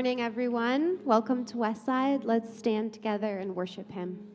morning, everyone. Welcome to Westside. Let's stand together and worship him.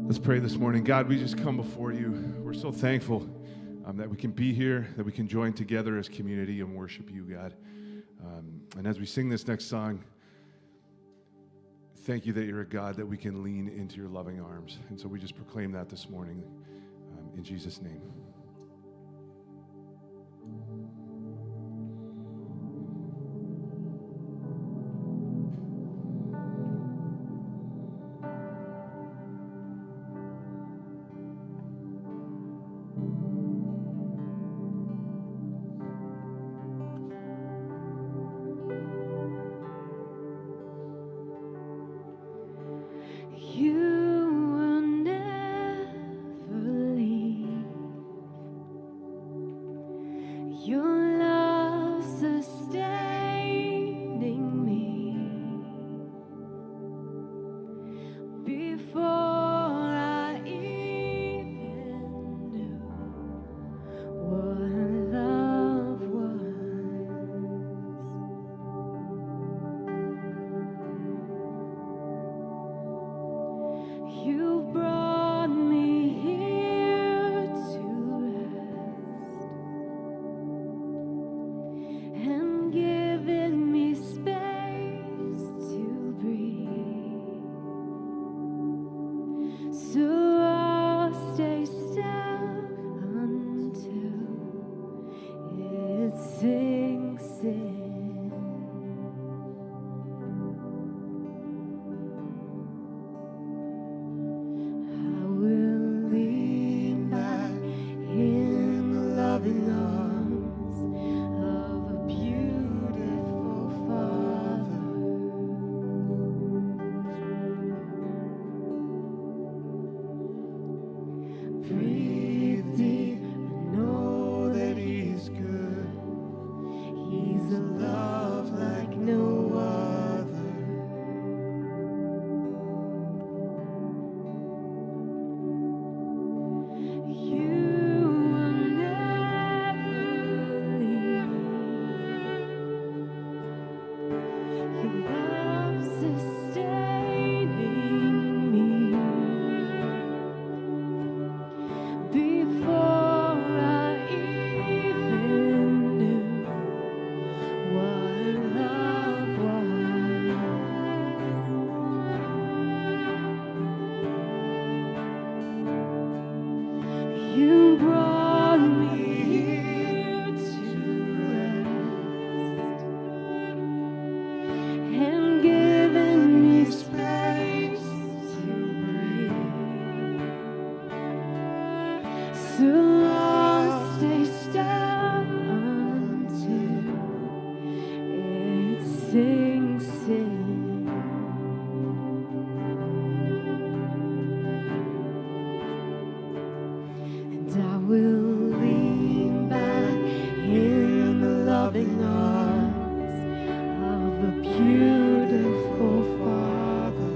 Let's pray this morning. God, we just come before you. We're so thankful that we can be here, that we can join together as community and worship you, God. And as we sing this next song, thank you that you're a God that we can lean into your loving arms. And so we just proclaim that this morning in Jesus' name. loving arms of a beautiful Father. Breathe deep and know that He's good. He's a love like no other. You will never leave. Your love sustaining me. Before I even knew what love was, you brought me here to rest and given me space to breathe. So I'll stay still until it sinks in. And I will lean back in the loving arms of a beautiful Father.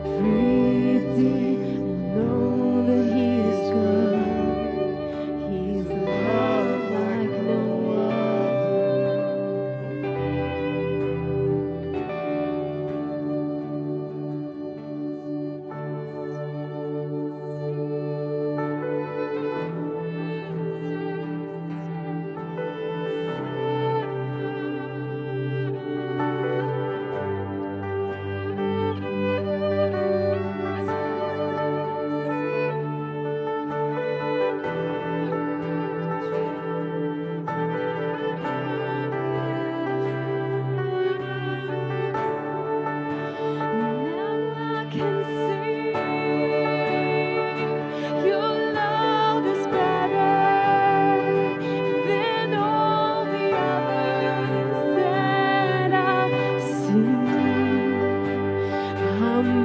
Breathe deep and know that He is good. He's love like no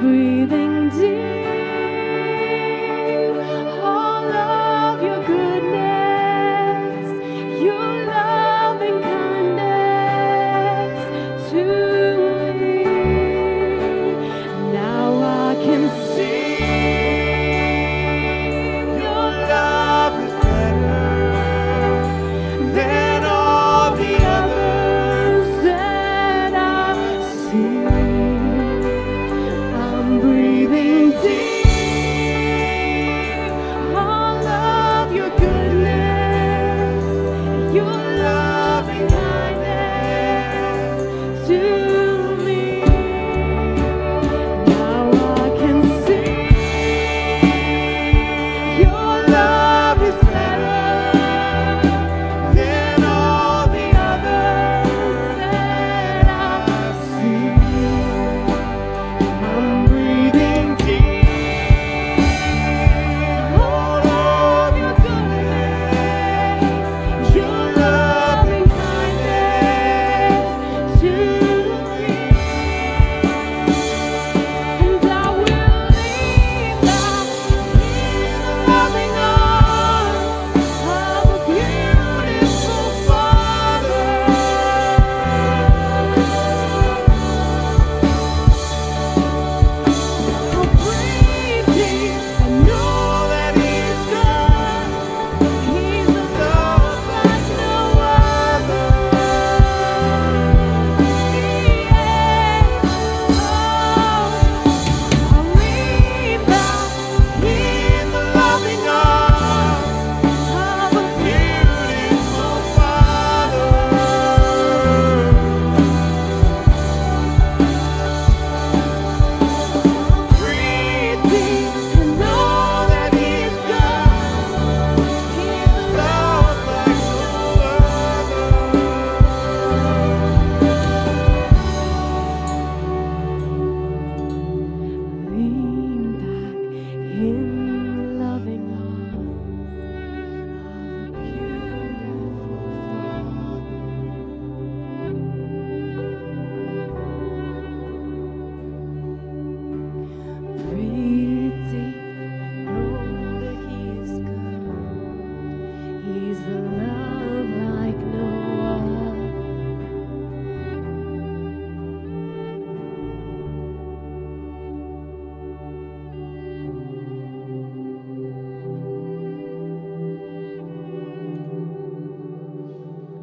breathing deep, all of your goodness, your loving kindness to me. Now I can see your love is better than all the others that I see. I'm breathing deep.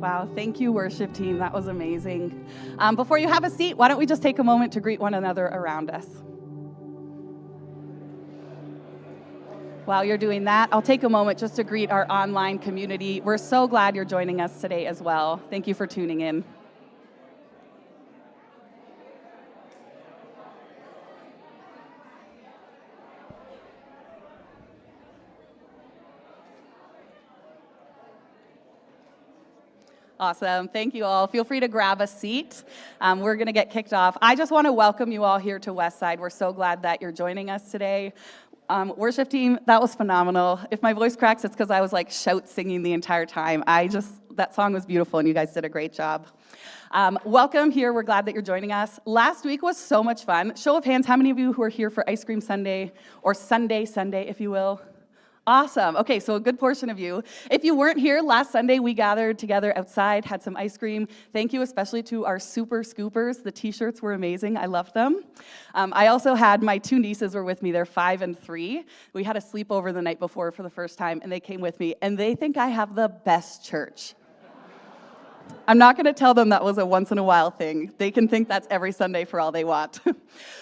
Wow, thank you, worship team. That was amazing. Before you have a seat, why don't we just take a moment to greet one another around us? While you're doing that, I'll take a moment just to greet our online community. We're so glad you're joining us today as well. Thank you for tuning in. Awesome. Thank you all. Feel free to grab a seat. We're going to get kicked off. I just want to welcome you all here to Westside. We're so glad that you're joining us today. Worship team, that was phenomenal. If my voice cracks, it's because I was like shout singing the entire time. That song was beautiful and you guys did a great job. Welcome here. We're glad that you're joining us. Last week was so much fun. Show of hands, how many of you who are here for Ice Cream Sunday, or Sunday, if you will? Awesome. Okay, so a good portion of you. If you weren't here last Sunday, we gathered together outside, had some ice cream. Thank you especially to our super scoopers. The t-shirts were amazing. I loved them. I also had my two nieces were with me. They're 5 and 3. We had a sleepover the night before for the first time, and they came with me, and they think I have the best church. I'm not going to tell them that was a once-in-a-while thing. They can think that's every Sunday for all they want.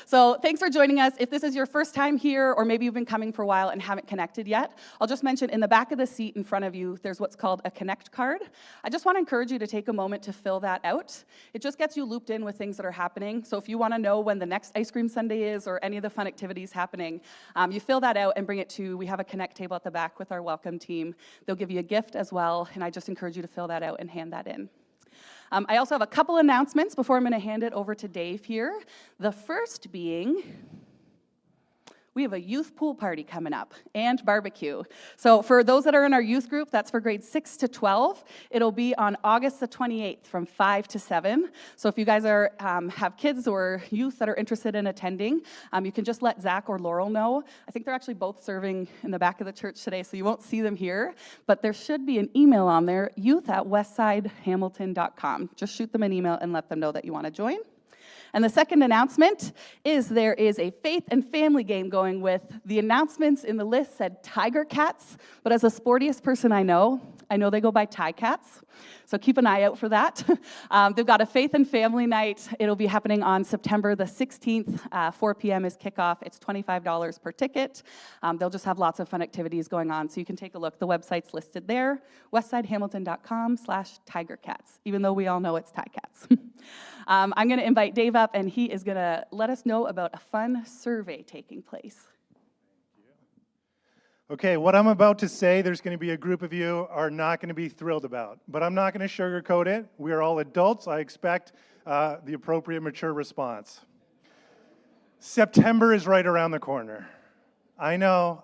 So thanks for joining us. If this is your first time here, or maybe you've been coming for a while and haven't connected yet, I'll just mention in the back of the seat in front of you, there's what's called a Connect card. I just want to encourage you to take a moment to fill that out. It just gets you looped in with things that are happening. So if you want to know when the next Ice Cream Sunday is, or any of the fun activities happening, you fill that out and bring it to, we have a Connect table at the back with our welcome team. They'll give you a gift as well, and I just encourage you to fill that out and hand that in. I also have a couple announcements before I'm going to hand it over to Dave here. The first being, we have a youth pool party coming up and barbecue. So for those that are in our youth group, that's for grades 6 to 12. It'll be on August the 28th from 5 to 7. So if you guys are have kids or youth that are interested in attending, you can just let Zach or Laurel know. I think they're actually both serving in the back of the church today, so you won't see them here. But there should be an email on there, youth@westsidehamilton.com. Just shoot them an email and let them know that you want to join. And the second announcement is there is a faith and family game going with. The announcements in the list said Tiger Cats, but as the sportiest person I know they go by Tie Cats. So keep an eye out for that. They've got a faith and family night. It'll be happening on September the 16th. 4 p.m. is kickoff. It's $25 per ticket. They'll just have lots of fun activities going on, so you can take a look. The website's listed there, westsidehamilton.com/tigercats, even though we all know it's Tie Cats. I'm going to invite Dave up, and he is going to let us know about a fun survey taking place. Okay, what I'm about to say, there's going to be a group of you are not going to be thrilled about, but I'm not going to sugarcoat it. We are all adults. I expect the appropriate mature response. September is right around the corner. I know.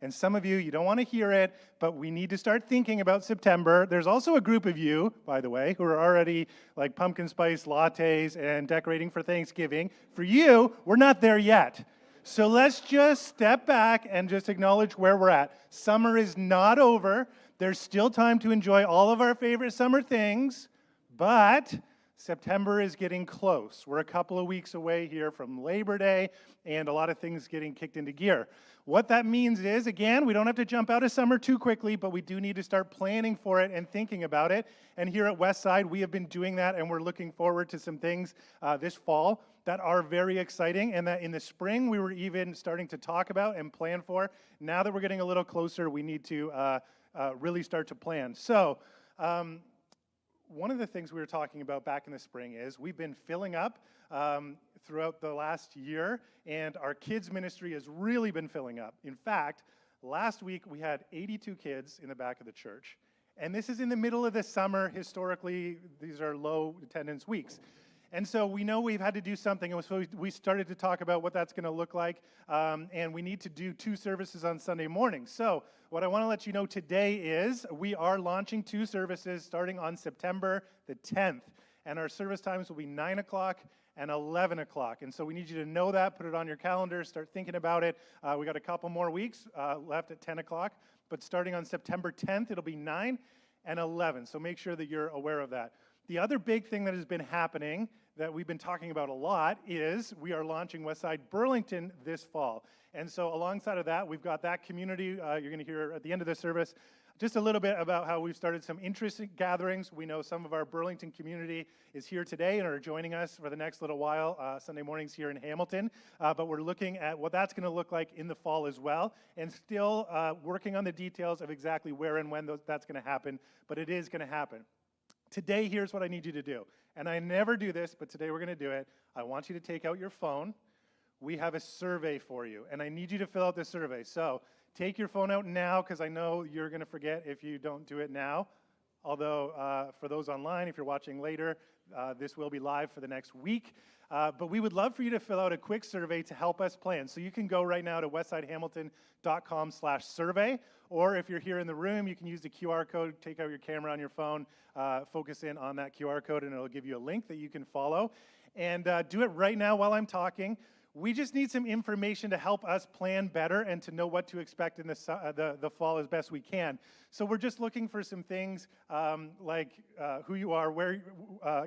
And some of you don't want to hear it, but we need to start thinking about September. There's also a group of you, by the way, who are already like pumpkin spice lattes and decorating for Thanksgiving. For you, we're not there yet. So let's just step back and just acknowledge where we're at. Summer is not over. There's still time to enjoy all of our favorite summer things, but September is getting close. We're a couple of weeks away here from Labor Day and a lot of things getting kicked into gear. What that means is, again, we don't have to jump out of summer too quickly, but we do need to start planning for it and thinking about it. And here at Westside, we have been doing that, and we're looking forward to some things this fall that are very exciting, and that in the spring we were even starting to talk about and plan for. Now that we're getting a little closer, we need to really start to plan. So one of the things we were talking about back in the spring is we've been filling up throughout the last year, and our kids ministry has really been filling up. In fact, last week we had 82 kids in the back of the church, and this is in the middle of the summer. Historically, these are low attendance weeks. And so we know we've had to do something, and so we started to talk about what that's going to look like, and we need to do 2 services on Sunday morning. So what I want to let you know today is we are launching 2 services starting on September the 10th, and our service times will be 9 o'clock and 11 o'clock. And so we need you to know that, put it on your calendar, start thinking about it. We got a couple more weeks left at 10 o'clock, but starting on September 10th, it'll be 9 and 11, so make sure that you're aware of that. The other big thing that has been happening that we've been talking about a lot is we are launching Westside Burlington this fall. And so alongside of that, we've got that community. You're going to hear at the end of the service Just a little bit about how we've started some interesting gatherings. We know some of our Burlington community is here today and are joining us for the next little while, Sunday mornings here in Hamilton. But we're looking at what that's going to look like in the fall as well, and still working on the details of exactly where and when that's going to happen, but it is going to happen. Today, here's what I need you to do. And I never do this, but today we're going to do it. I want you to take out your phone. We have a survey for you, and I need you to fill out this survey. So take your phone out now, because I know you're going to forget if you don't do it now. Although, for those online, if you're watching later, this will be live for the next week. But we would love for you to fill out a quick survey to help us plan. So you can go right now to westsidehamilton.com/survey, or if you're here in the room, you can use the QR code, take out your camera on your phone, focus in on that QR code, and it'll give you a link that you can follow. And do it right now while I'm talking. We just need some information to help us plan better and to know what to expect in the fall as best we can. So we're just looking for some things like who you are, where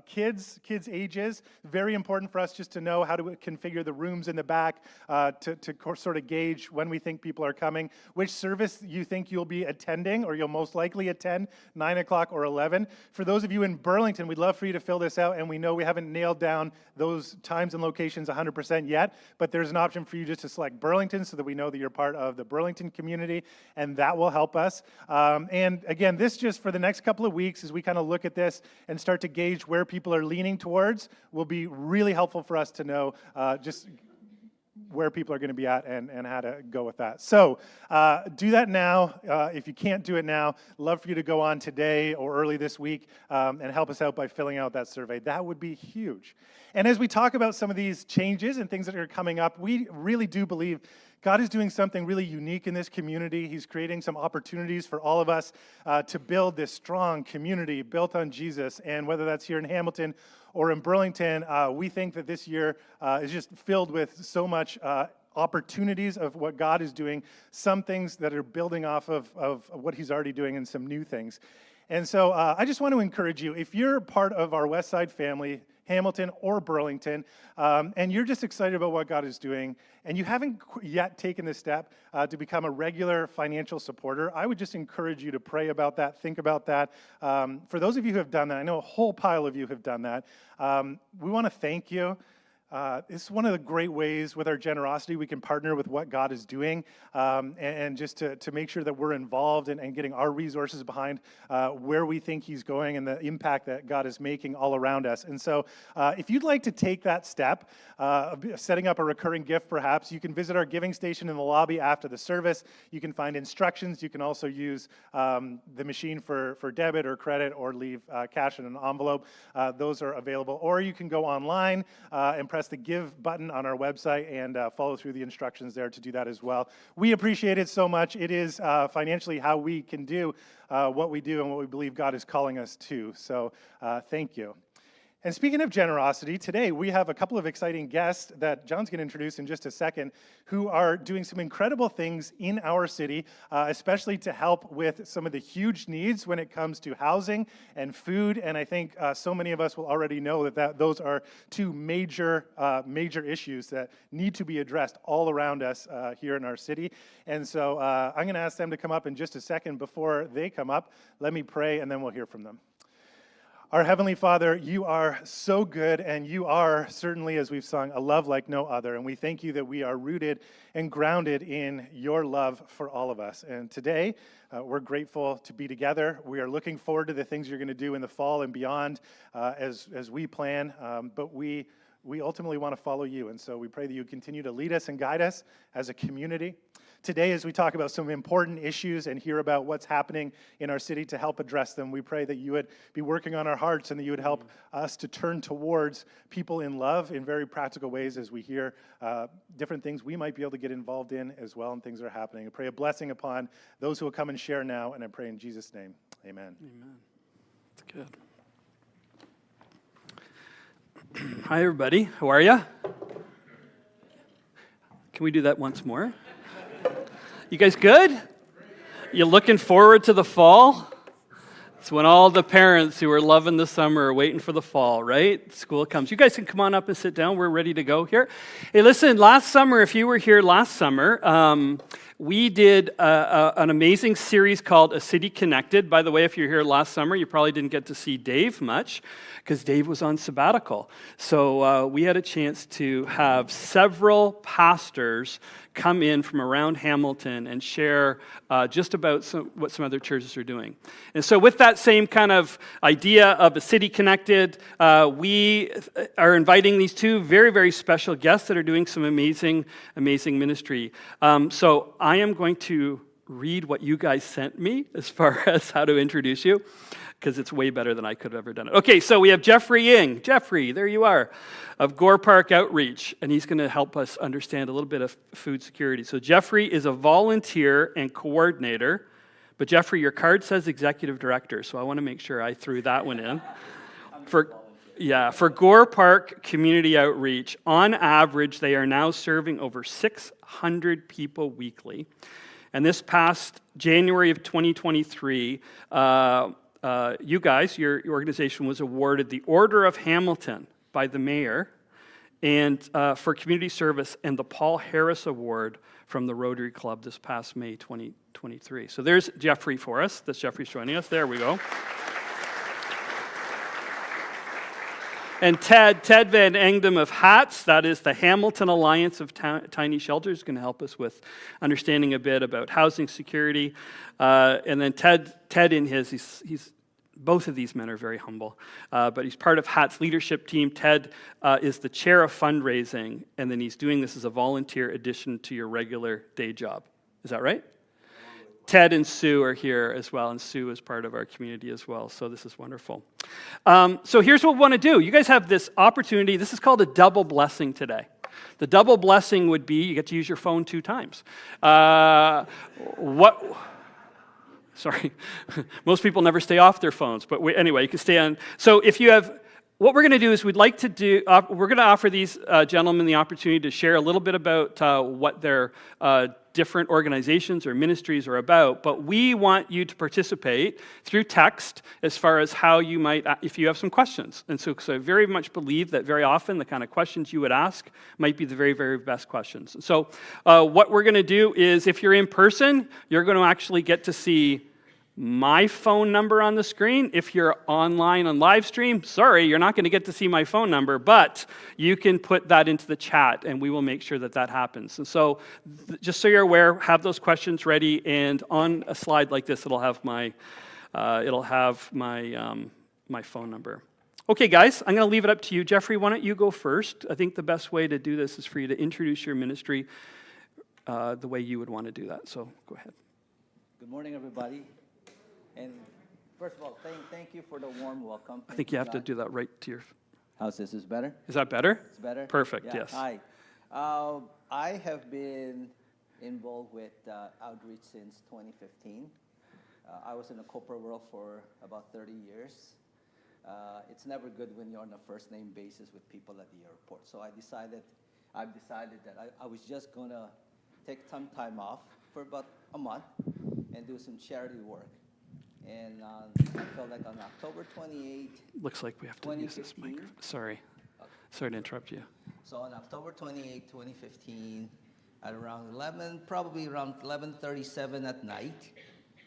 kids ages. Very important for us just to know how to configure the rooms in the back to sort of gauge when we think people are coming, which service you think you'll be attending or you'll most likely attend, 9 o'clock or 11. For those of you in Burlington, we'd love for you to fill this out, and we know we haven't nailed down those times and locations 100% yet, but there's an option for you just to select Burlington so that we know that you're part of the Burlington community, and that will help us. And again, this just for the next couple of weeks as we kind of look at this and start to gauge where people are leaning towards will be really helpful for us to know just where people are going to be at and how to go with that. So do that now. If you can't do it now, love for you to go on today or early this week and help us out by filling out that survey. That would be huge. And as we talk about some of these changes and things that are coming up, we really do believe God is doing something really unique in this community. He's creating some opportunities for all of us to build this strong community built on Jesus. And whether that's here in Hamilton or in Burlington, we think that this year is just filled with so much opportunities of what God is doing, some things that are building off of what He's already doing, and some new things. And so I just want to encourage you, if you're part of our West Side family, Hamilton or Burlington, and you're just excited about what God is doing, and you haven't yet taken the step to become a regular financial supporter, I would just encourage you to pray about that, think about that. For those of you who have done that, I know a whole pile of you have done that. We want to thank you. It's one of the great ways with our generosity we can partner with what God is doing and just to make sure that we're involved and getting our resources behind where we think He's going and the impact that God is making all around us. And so if you'd like to take that step, setting up a recurring gift perhaps, you can visit our giving station in the lobby after the service. You can find instructions. You can also use the machine for debit or credit or leave cash in an envelope. Those are available. Or you can go online and press the Give button on our website and follow through the instructions there to do that as well. We appreciate it so much. It is financially how we can do what we do and what we believe God is calling us to. So thank you. And speaking of generosity, today we have a couple of exciting guests that John's going to introduce in just a second who are doing some incredible things in our city, especially to help with some of the huge needs when it comes to housing and food. And I think so many of us will already know that those are two major issues that need to be addressed all around us here in our city. And so I'm going to ask them to come up in just a second. Before they come up, let me pray and then we'll hear from them. Our Heavenly Father, you are so good, and you are certainly, as we've sung, a love like no other. And we thank you that we are rooted and grounded in your love for all of us. And today, we're grateful to be together. We are looking forward to the things you're going to do in the fall and beyond as we plan. But we ultimately want to follow you. And so we pray that you continue to lead us and guide us as a community. Today, as we talk about some important issues and hear about what's happening in our city to help address them, we pray that you would be working on our hearts and that you would help us to turn towards people in love in very practical ways as we hear different things we might be able to get involved in as well and things that are happening. I pray a blessing upon those who will come and share now, and I pray in Jesus' name. Amen. Amen. That's good. Hi, everybody. How are you? Can we do that once more? You guys good? You looking forward to the fall? It's when all the parents who are loving the summer are waiting for the fall, right? School comes. You guys can come on up and sit down. We're ready to go here. Hey, listen, last summer, if you were here last summer, we did an amazing series called A City Connected. By the way, if you're here last summer, you probably didn't get to see Dave much because Dave was on sabbatical. So we had a chance to have several pastors come in from around Hamilton and share just about what some other churches are doing. And so with that same kind of idea of A City Connected, we are inviting these two very, very special guests that are doing some amazing, amazing ministry. So I am going to read what you guys sent me as far as how to introduce you, because it's way better than I could have ever done it. Okay, so we have Jeffery Ng. Jeffrey, there you are, of Gore Park Outreach, and he's going to help us understand a little bit of food security. So Jeffrey is a volunteer and coordinator, but Jeffrey, your card says executive director, so I want to make sure I threw that one in. For Gore Park Community Outreach, on average, they are now serving over 600 people weekly. And this past January of 2023, you guys, your organization was awarded the Order of Hamilton by the mayor and for community service, and the Paul Harris Award from the Rotary Club this past May 2023. So there's Jeffrey for us. That's Jeffrey's joining us. There we go. And Ted Van Egdom of HATS, that is the Hamilton Alliance of Tiny Shelters, is going to help us with understanding a bit about housing security. And then Ted in his, he's both of these men are very humble, but he's part of HAT's leadership team. Ted is the chair of fundraising, and then he's doing this as a volunteer addition to your regular day job. Is that right? Ted and Sue are here as well, and Sue is part of our community as well, so this is wonderful. So here's what we want to do. You guys have this opportunity. This is called a double blessing today. The double blessing would be you get to use your phone 2 times. Sorry, most people never stay off their phones, but anyway, you can stay on. So if you have, what we're going to do is we're going to offer these gentlemen the opportunity to share a little bit about what their different organizations or ministries are about, but we want you to participate through text as far as how you might, if you have some questions. And so I very much believe that very often the kind of questions you would ask might be the very, very best questions. So what we're going to do is, if you're in person, you're going to actually get to see my phone number on the screen. If you're online on live stream, sorry, you're not going to get to see my phone number, but you can put that into the chat and we will make sure that that happens. And so just so you're aware, have those questions ready, and on a slide like this, it'll have my my phone number. Okay, guys, I'm going to leave it up to you. Jeffrey, why don't you go first? I think the best way to do this is for you to introduce your ministry the way you would want to do that. So go ahead. Good morning, everybody. And first of all, thank you for the warm welcome. I think you have to do that right to your... How's this? Is better? Is that better? It's better? Perfect, yeah. yes. Hi. I have been involved with outreach since 2015. I was in a corporate world for about 30 years. It's never good when you're on a first-name basis with people at the airport. So I've decided that I was just going to take some time off for about a month and do some charity work. And I felt like on October 28th, looks like we have to use this mic. Sorry. Sorry to interrupt you. So on October 28, 2015, at around 11:37 at night,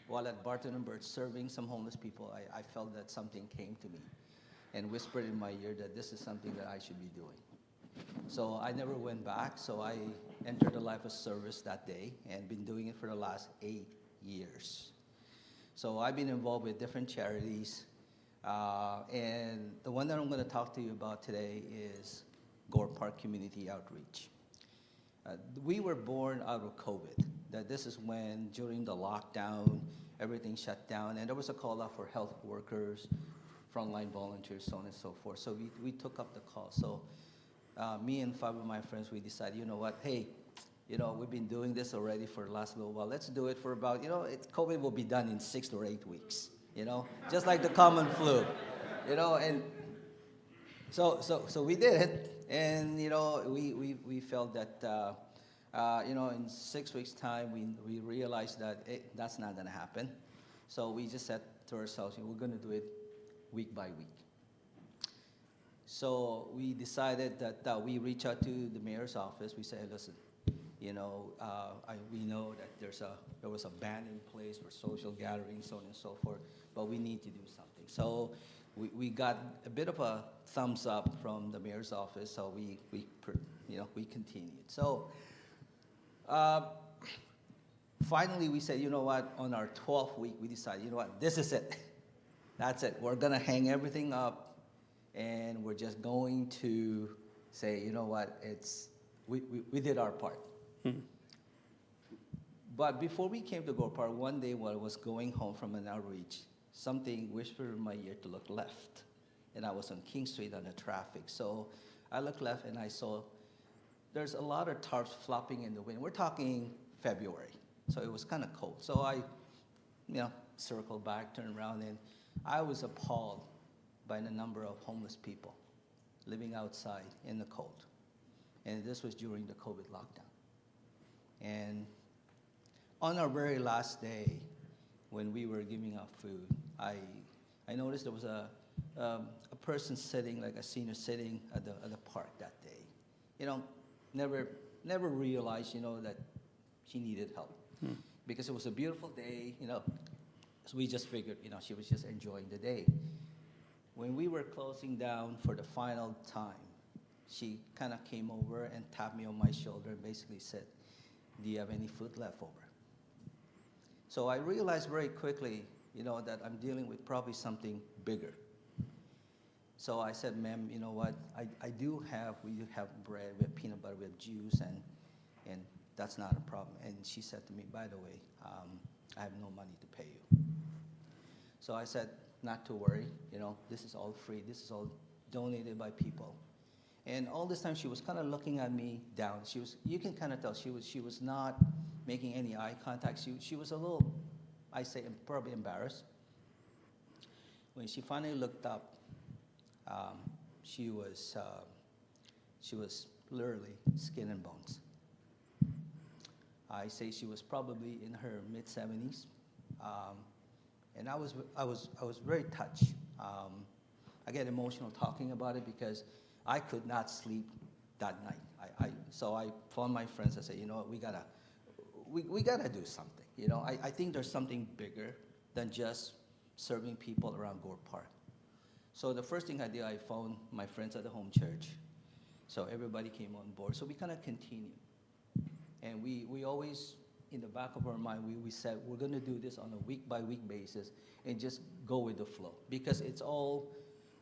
while at Barton and Birch serving some homeless people, I felt that something came to me and whispered in my ear that this is something that I should be doing. So I never went back, so I entered the life of service that day and been doing it for the last 8 years. So I've been involved with different charities, and the one that I'm going to talk to you about today is Gore Park Community Outreach. We were born out of COVID. That this is when, during the lockdown, everything shut down, and there was a call out for health workers, frontline volunteers, so on and so forth. So we took up the call. So me and 5 of my friends, we decided, you know what, hey, we've been doing this already for the last little while. Let's do it for about, COVID will be done in 6 or 8 weeks, just like the common flu, and so we did it, and, we felt that, in 6 weeks' time, we realized that that's not going to happen. So we just said to ourselves, we're going to do it week by week. So we decided that we reach out to the mayor's office. We said, listen, We know that there was a ban in place for social gatherings, so on and so forth, but we need to do something. So we got a bit of a thumbs up from the mayor's office, so we continued. So finally we said, you know what, on our 12th week, we decided, you know what, this is it. That's it. We're going to hang everything up, and we're just going to say, you know what, we did our part. But before we came to Gore Park, one day while I was going home from an outreach, something whispered in my ear to look left. And I was on King Street on the traffic. So I looked left and I saw there's a lot of tarps flopping in the wind. We're talking February, so it was kind of cold. So I, circled back, turned around, and I was appalled by the number of homeless people living outside in the cold. And this was during the COVID lockdown. And on our very last day, when we were giving out food, I noticed there was a person sitting, like a senior sitting at the park that day. Never realized, that she needed help. Because it was a beautiful day, so we just figured, she was just enjoying the day. When we were closing down for the final time, she kind of came over and tapped me on my shoulder and basically said, do you have any food left over? So I realized very quickly, that I'm dealing with probably something bigger. So I said, ma'am, you know what, we do have bread, we have peanut butter, we have juice, and that's not a problem. And she said to me, by the way, I have no money to pay you. So I said, not to worry, this is all free, this is all donated by people. And all this time she was kind of looking at me down. You can kind of tell she was not making any eye contact. She was a little, probably embarrassed. When she finally looked up, she was literally skin and bones. I say she was probably in her mid-70s, and I was very touched. I get emotional talking about it because I could not sleep that night. So I phoned my friends. I said, you know what, we gotta do something. I think there's something bigger than just serving people around Gore Park. So the first thing I did, I phoned my friends at the home church. So everybody came on board. So we kind of continued. And we always, in the back of our mind, we said, we're gonna do this on a week-by-week basis and just go with the flow. Because it's all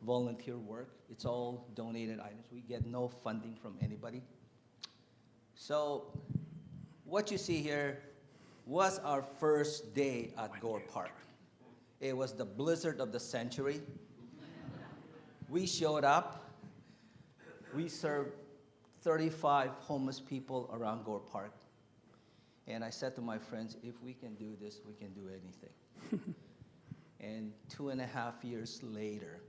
volunteer work. It's all donated items. We get no funding from anybody. So what you see here was our first day at Gore Park. It was the blizzard of the century. We showed up. We served 35 homeless people around Gore Park. And I said to my friends, if we can do this, we can do anything. And 2.5 years later,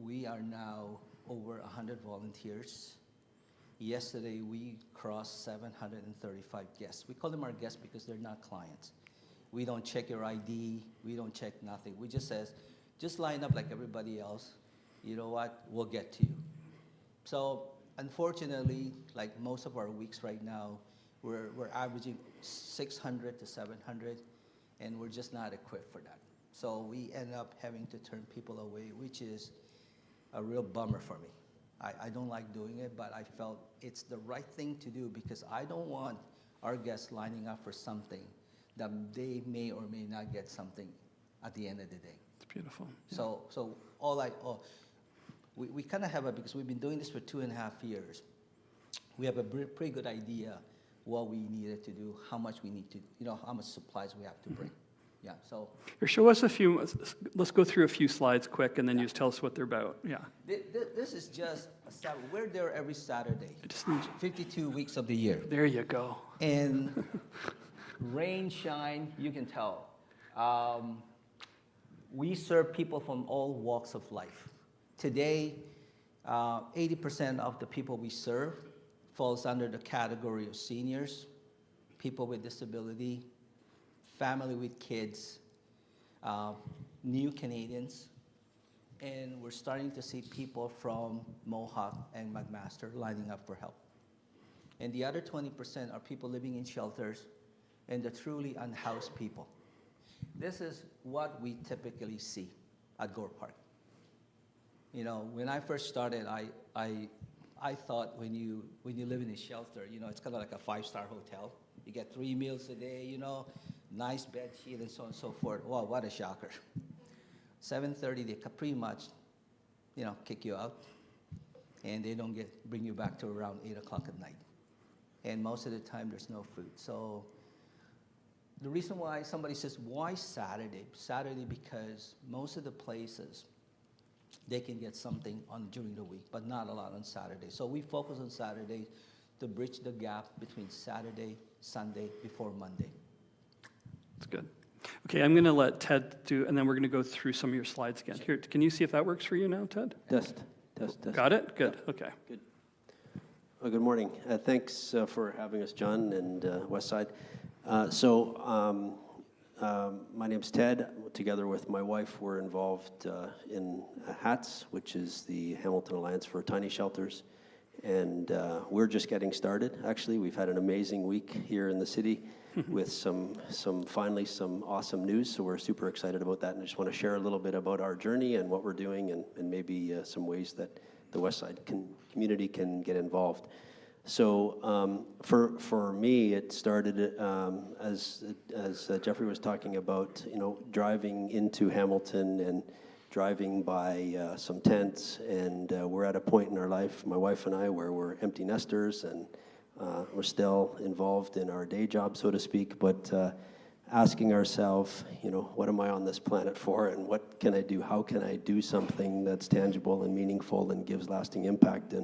we are now over 100 volunteers. Yesterday, we crossed 735 guests. We call them our guests because they're not clients. We don't check your ID. We don't check nothing. We just says, just line up like everybody else. You know what? We'll get to you. So unfortunately, like most of our weeks right now, we're averaging 600 to 700, and we're just not equipped for that. So we end up having to turn people away, which is a real bummer for me. I don't like doing it, but I felt it's the right thing to do because I don't want our guests lining up for something that they may or may not get something at the end of the day. It's beautiful. So we kind of have because we've been doing this for 2.5 years. We have a pretty good idea what we needed to do, how much we need to, how much supplies we have to bring. Yeah, so. Here, show us let's go through a few slides quick and then you just tell us what they're about. Yeah. This is just a Saturday. We're there every Saturday. I just need 52 weeks of the year. There you go. And rain, shine, you can tell. We serve people from all walks of life. Today, 80% of the people we serve falls under the category of seniors, people with disability, family with kids, new Canadians, and we're starting to see people from Mohawk and McMaster lining up for help. And the other 20% are people living in shelters and the truly unhoused people. This is what we typically see at Gore Park. You know, when I first started, I thought when you live in a shelter, you know, it's kind of like a 5-star hotel. You get 3 meals a day, you know, nice bed sheet and so on and so forth. Wow, what a shocker. 7:30, they pretty much, you know, kick you out, and they don't bring you back to around 8 o'clock at night. And most of the time, there's no food. So the reason why somebody says, why Saturday? Saturday because most of the places, they can get something during the week, but not a lot on Saturday. So we focus on Saturday to bridge the gap between Saturday, Sunday, before Monday. That's good. Okay, I'm going to let Ted do, and then we're going to go through some of your slides again. Here, can you see if that works for you now, Ted? Test. Got it? Good, okay. Good. Well, good morning. Thanks for having us, John and Westside. My name's Ted. Together with my wife, we're involved in HATS, which is the Hamilton Alliance for Tiny Shelters. And we're just getting started. Actually, we've had an amazing week here in the city with finally some awesome news. So we're super excited about that. And I just want to share a little bit about our journey and what we're doing and maybe some ways that the Westside community can get involved. So for me, it started as Jeffrey was talking about, you know, driving into Hamilton and driving by some tents, and we're at a point in our life, my wife and I, where we're empty nesters, and we're still involved in our day job, so to speak, but asking ourselves, you know, what am I on this planet for, and what can I do? How can I do something that's tangible and meaningful and gives lasting impact?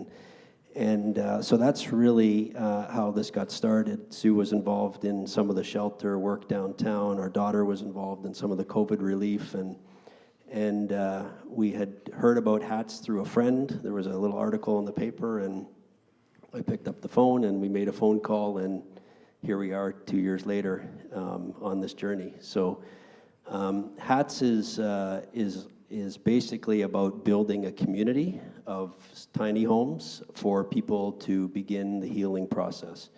And so that's really how this got started. Sue was involved in some of the shelter work downtown. Our daughter was involved in some of the COVID relief, and we had heard about HATS through a friend. There was a little article in the paper, and I picked up the phone, and we made a phone call, and here we are 2 years later on this journey. So HATS is basically about building a community of tiny homes for people to begin the healing process,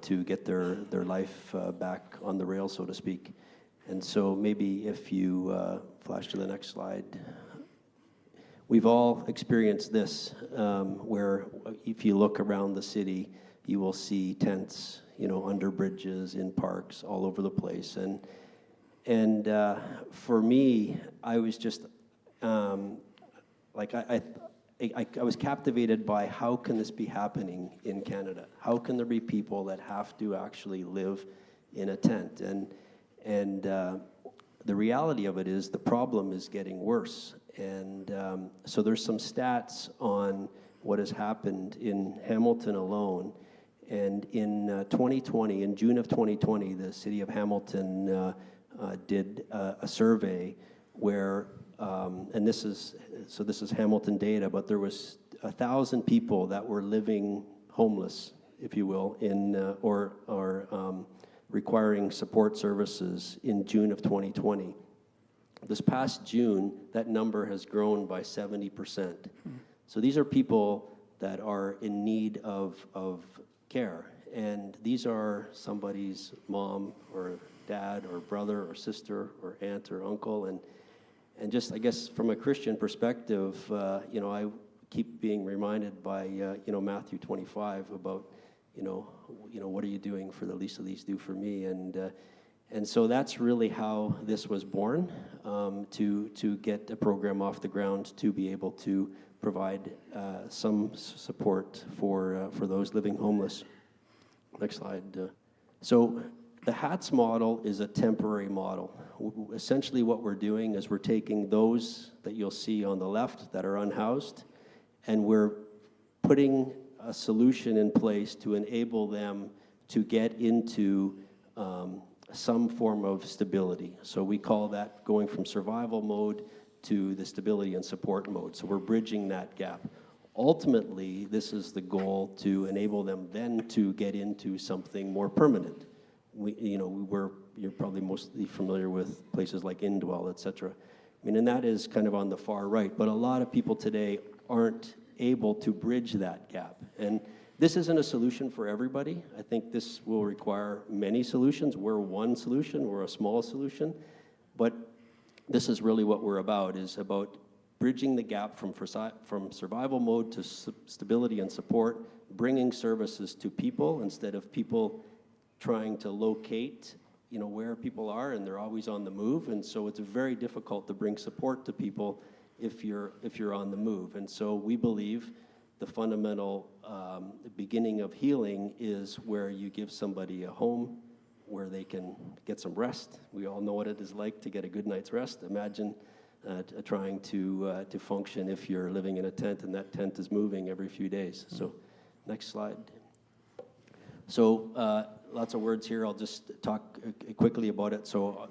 to get their life back on the rails, so to speak. And so maybe if you flash to the next slide. We've all experienced this, where if you look around the city, you will see tents, you know, under bridges, in parks, all over the place. And for me, I was just, I was captivated by how can this be happening in Canada? How can there be people that have to actually live in a tent? And the reality of it is the problem is getting worse. And so there's some stats on what has happened in Hamilton alone. And in 2020, in June of 2020, the city of Hamilton did a survey where, and this is Hamilton data, but there was 1,000 people that were living homeless, if you will, or requiring support services in June of 2020. This past June, that number has grown by 70%. So these are people that are in need of care, and these are somebody's mom or dad or brother or sister or aunt or uncle, and just, I guess, from a Christian perspective, you know, I keep being reminded by you know, Matthew 25 about, you know, what are you doing for the least of these, do for me, and so that's really how this was born, to get a program off the ground to be able to provide some support for those living homeless. Next slide. So the HATS model is a temporary model. Essentially what we're doing is we're taking those that you'll see on the left that are unhoused, and we're putting a solution in place to enable them to get into some form of stability. So we call that going from survival mode to the stability and support mode. So we're bridging that gap. Ultimately, this is the goal, to enable them then to get into something more permanent. You're probably mostly familiar with places like Indwell, et cetera. I mean, and that is kind of on the far right, but a lot of people today aren't able to bridge that gap. And This isn't a solution for everybody. I think this will require many solutions. We're one solution, we're a small solution, but this is really what we're about, is about bridging the gap from survival mode to stability and support, bringing services to people instead of people trying to locate, where people are, and they're always on the move. And so it's very difficult to bring support to people if you're on the move. And so we believe the fundamental beginning of healing is where you give somebody a home where they can get some rest. We all know what it is like to get a good night's rest. Imagine trying to function if you're living in a tent and that tent is moving every few days. So, next slide. So, lots of words here. I'll just talk quickly about it. So,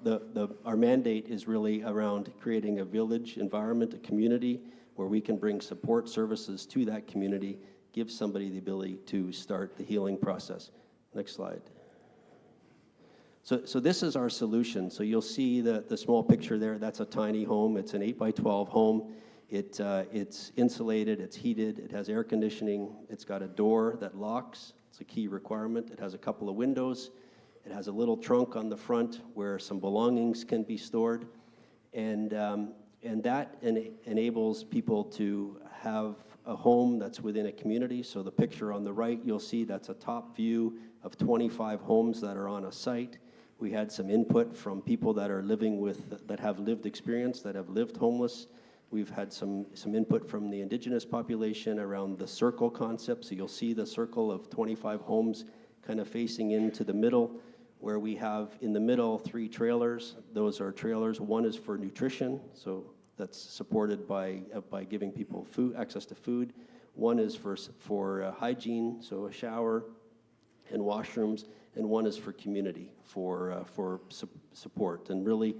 our mandate is really around creating a village environment, a community where we can bring support services to that community, give somebody the ability to start the healing process. Next slide. So this is our solution. So you'll see the small picture there. That's a tiny home. It's an 8x12 home. It's insulated. It's heated. It has air conditioning. It's got a door that locks. It's a key requirement. It has a couple of windows. It has a little trunk on the front where some belongings can be stored, and that enables people to have a home that's within a community. So the picture on the right, you'll see that's a top view of 25 homes that are on a site. We had some input from people that are that have lived experience, that have lived homeless. We've had some input from the indigenous population around the circle concept. So you'll see the circle of 25 homes kind of facing into the middle, where we have in the middle 3 trailers. Those are trailers. One is for nutrition, so that's supported by giving people access to food. One is for hygiene, so a shower and washrooms, and one is for community, for support. And really,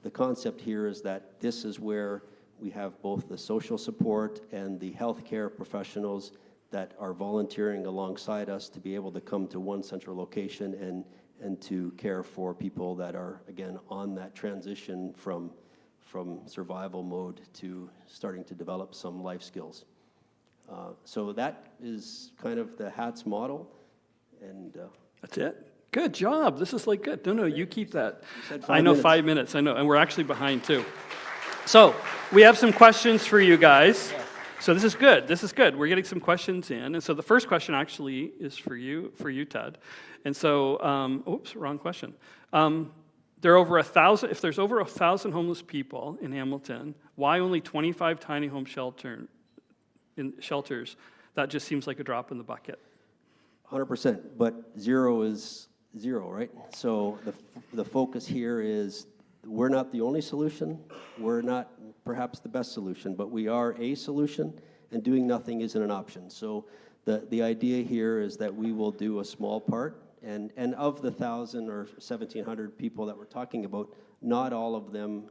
the concept here is that this is where we have both the social support and the healthcare professionals that are volunteering alongside us to be able to come to one central location and to care for people that are, again, on that transition from survival mode to starting to develop some life skills. So that is kind of the HATS model. And That's it. Good job. This is like good. No, you keep that. said 5 I know minutes. 5 minutes. I know, and we're actually behind too. So we have some questions for you guys. So this is good. This is good. We're getting some questions in, and so the first question actually is for you, Ted. And so, oops, wrong question. There are over 1,000. If there's over 1,000 homeless people in Hamilton, why only 25 tiny home shelters? That just seems like a drop in the bucket. 100%, but 0 is 0, right? So the focus here is we're not the only solution. We're not perhaps the best solution, but we are a solution, and doing nothing isn't an option. So the idea here is that we will do a small part, and of the 1,000 or 1,700 people that we're talking about, not all of them,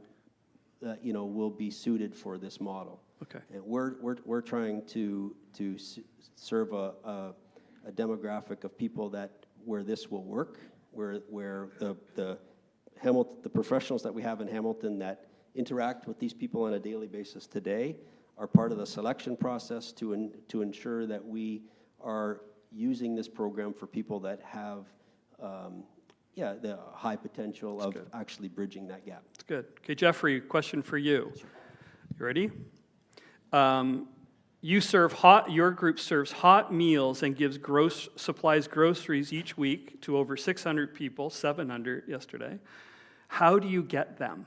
will be suited for this model. Okay. And we're trying to serve a demographic of people where this will work, where the professionals that we have in Hamilton that interact with these people on a daily basis today are part of the selection process to ensure that we are using this program for people that have the high potential of actually bridging that gap. That's good. Okay, Jeffrey, question for you. You ready? Your group serves hot meals and gives supplies groceries each week to over 600 people, 700 yesterday. How do you get them?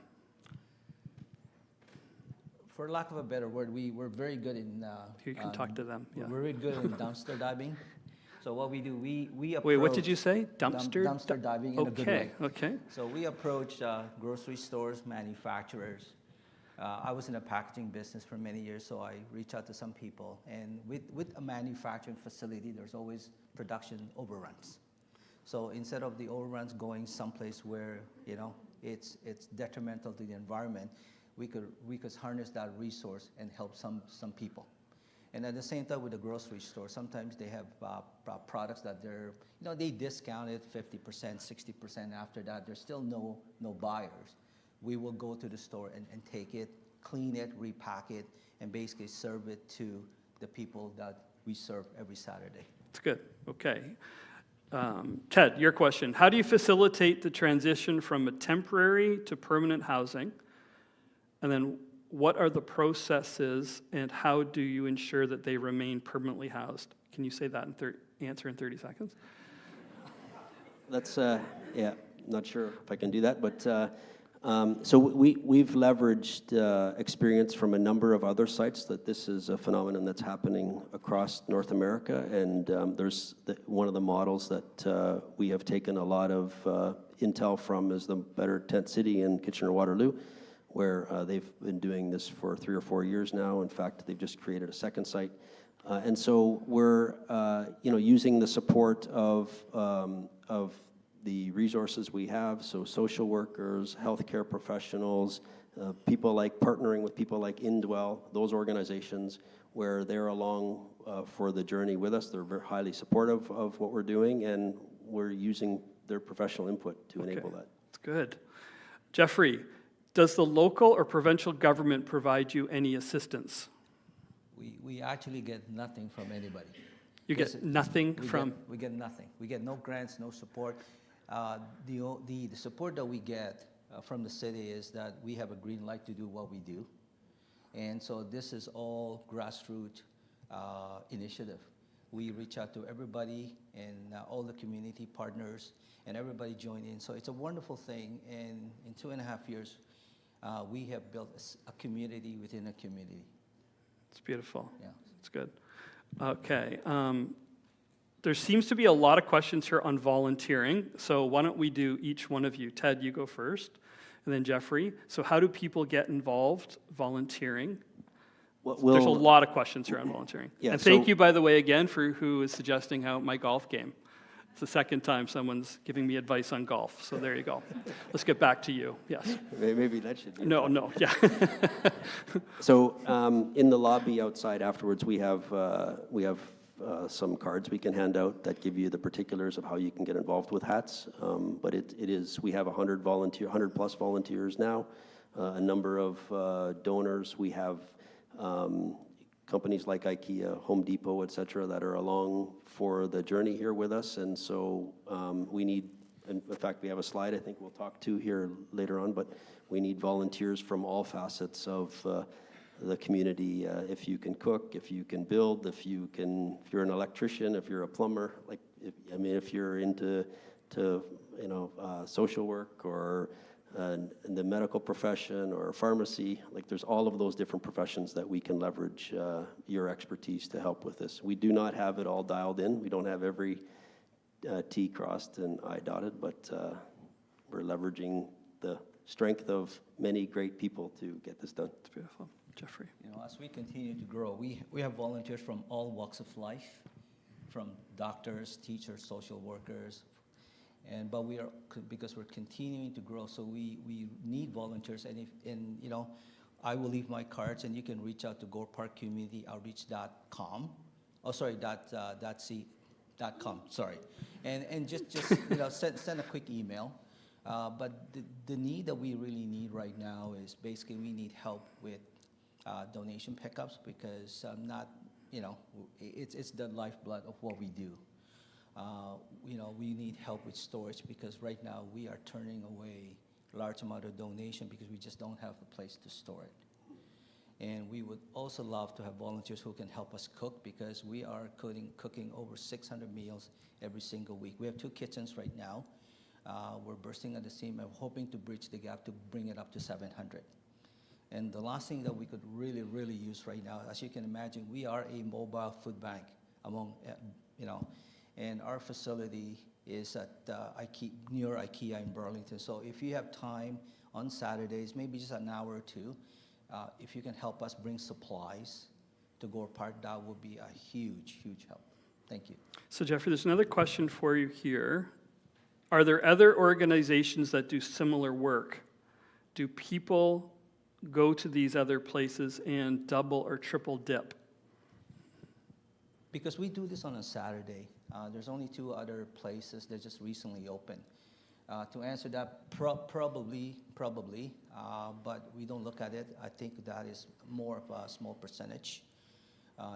For lack of a better word, we're very good in... You can talk to them. Yeah. We're very good in dumpster diving. So what we do, we approach... Wait, what did you say? Dumpster? Dumpster diving in a good way. Okay. So we approach grocery stores, manufacturers. I was in a packaging business for many years, so I reach out to some people. And with a manufacturing facility, there's always production overruns. So instead of the overruns going someplace where it's detrimental to the environment, we could harness that resource and help some people. And at the same time with the grocery store, sometimes they have products that they discount it 50%, 60%. After that, there's still no buyers. We will go to the store and take it, clean it, repack it, and basically serve it to the people that we serve every Saturday. It's good. Okay. Ted, your question. How do you facilitate the transition from a temporary to permanent housing? And then what are the processes and how do you ensure that they remain permanently housed? Can you say that answer in 30 seconds? That's, not sure if I can do that, but so we've leveraged experience from a number of other sites that this is a phenomenon that's happening across North America, and there's one of the models that we have taken a lot of intel from is the Better Tent City in Kitchener-Waterloo, where they've been doing this for 3 or 4 years now. In fact, they've just created a second site. And so we're using the support of the resources we have, so social workers, healthcare professionals, people like partnering with people like Indwell, those organizations where they're along for the journey with us. They're very highly supportive of what we're doing, and we're using their professional input to enable that. That's good. Jeffrey, does the local or provincial government provide you any assistance? We actually get nothing from anybody. You get nothing from? We get nothing. We get no grants, no support. The support that we get from the city is that we have a green light to do what we do. And so this is all grassroots initiative. We reach out to everybody and all the community partners, and everybody join in. So it's a wonderful thing. And in 2.5 years, we have built a community within a community. It's beautiful. Yeah. It's good. Okay. There seems to be a lot of questions here on volunteering. So why don't we do each one of you? Ted, you go first, and then Jeffrey. So how do people get involved volunteering? There's a lot of questions here on volunteering. Yeah, and thank you, by the way, again, for who is suggesting how my golf game. It's the second time someone's giving me advice on golf. So there you go. Let's get back to you. Yes. Maybe that should be. No, yeah. So in the lobby outside afterwards, we have some cards we can hand out that give you the particulars of how you can get involved with hats. But we have 100 plus volunteers now, a number of donors. We have companies like IKEA, Home Depot, et cetera, that are along for the journey here with us. And so we need, in fact, we have a slide I think we'll talk to here later on, but we need volunteers from all facets of the community. If you can cook, if you can build, if you're an electrician, if you're a plumber, if you're into social work or in the medical profession or pharmacy, there's all of those different professions that we can leverage your expertise to help with this. We do not have it all dialed in. We don't have every T crossed and I dotted, but we're leveraging the strength of many great people to get this done. It's beautiful. Jeffrey. As we continue to grow, we have volunteers from all walks of life, from doctors, teachers, social workers, but because we're continuing to grow, so we need volunteers. And I will leave my cards, and you can reach out to goreparkcommunityoutreach.com. Oh, sorry, .com. Sorry, and just send a quick email. But the need that we really need right now is basically we need help with donation pickups, because it's the lifeblood of what we do. We need help with storage, because right now we are turning away large amount of donation because we just don't have a place to store it. And we would also love to have volunteers who can help us cook, because we are cooking over 600 meals every single week. We have 2 kitchens right now. We're bursting at the seam and hoping to bridge the gap to bring it up to 700. And the last thing that we could really, really use right now, as you can imagine, we are a mobile food bank and our facility is at near IKEA in Burlington. So if you have time on Saturdays, maybe just an hour or two, if you can help us bring supplies to Gore Park, that would be a huge, huge help. Thank you. So Jeffrey, there's another question for you here. Are there other organizations that do similar work? Do people go to these other places and double or triple dip? Because we do this on a Saturday. There's only 2 other places that just recently opened. To answer that, probably, but we don't look at it. I think that is more of a small percentage.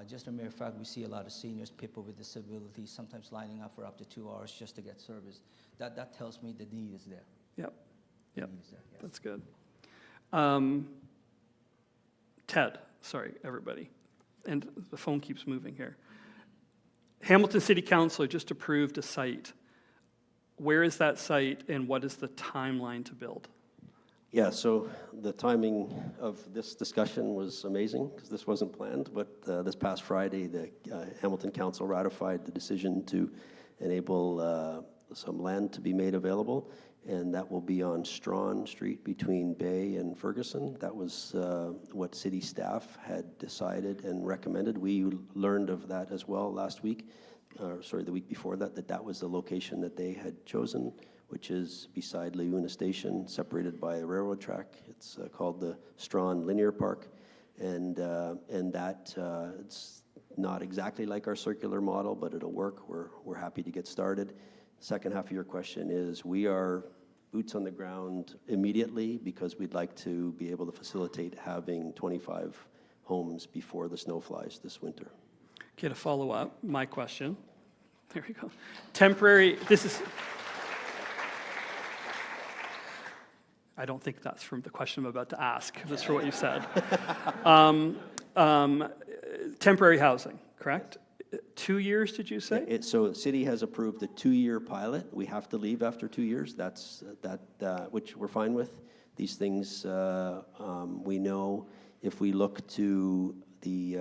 Just a mere fact, we see a lot of seniors, people with disabilities, sometimes lining up for up to 2 hours just to get service. That tells me the need is there. Yep. The Yep. need is there, yes. That's good. Ted, sorry, everybody. And the phone keeps moving here. Hamilton City Council just approved a site. Where is that site and what is the timeline to build? Yeah, so the timing of this discussion was amazing because this wasn't planned, but this past Friday, the Hamilton Council ratified the decision to enable some land to be made available, and that will be on Strawn Street between Bay and Ferguson. That was what city staff had decided and recommended. We learned of that as well last week, the week before that, that was the location that they had chosen, which is beside Leuna Station, separated by a railroad track. It's called the Strawn Linear Park, and that it's not exactly like our circular model, but it'll work. We're happy to get started. Second half of your question is we are boots on the ground immediately because we'd like to be able to facilitate having 25 homes before the snow flies this winter. Okay, to follow up, my question. There we go. Temporary, this is... I don't think that's from the question I'm about to ask. That's for what you said. Temporary housing, correct? 2 years, did you say? So the city has approved a 2-year pilot. We have to leave after 2 years. That's which we're fine with. These things we know. If we look to the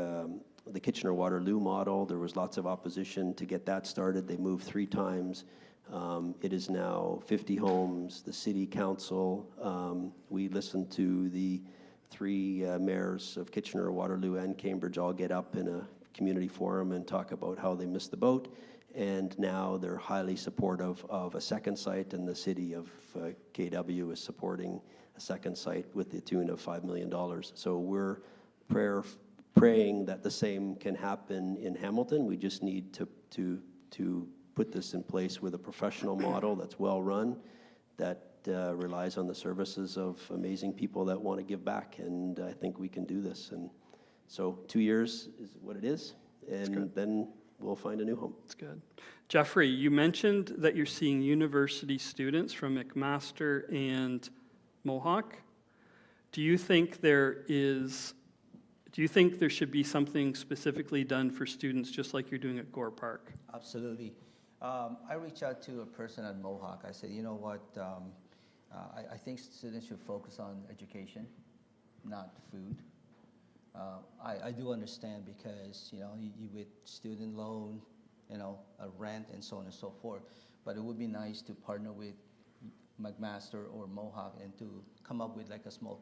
Kitchener-Waterloo model, there was lots of opposition to get that started. They moved 3 times. It is now 50 homes. The city council, we listened to the 3 mayors of Kitchener, Waterloo, and Cambridge all get up in a community forum and talk about how they missed the boat. And now they're highly supportive of a second site, and the city of KW is supporting a second site with the tune of $5 million. So we're praying that the same can happen in Hamilton. We just need to put this in place with a professional model that's well run, that relies on the services of amazing people that want to give back, and I think we can do this. And so 2 years is what it is, and then we'll find a new home. That's good. Jeffrey, you mentioned that you're seeing university students from McMaster and Mohawk. Do you think there should be something specifically done for students just like you're doing at Gore Park? Absolutely. I reached out to a person at Mohawk. I said, you know what, I think students should focus on education, not food. I do understand because, you with student loan, a rent and so on and so forth, but it would be nice to partner with McMaster or Mohawk and to come up with like a small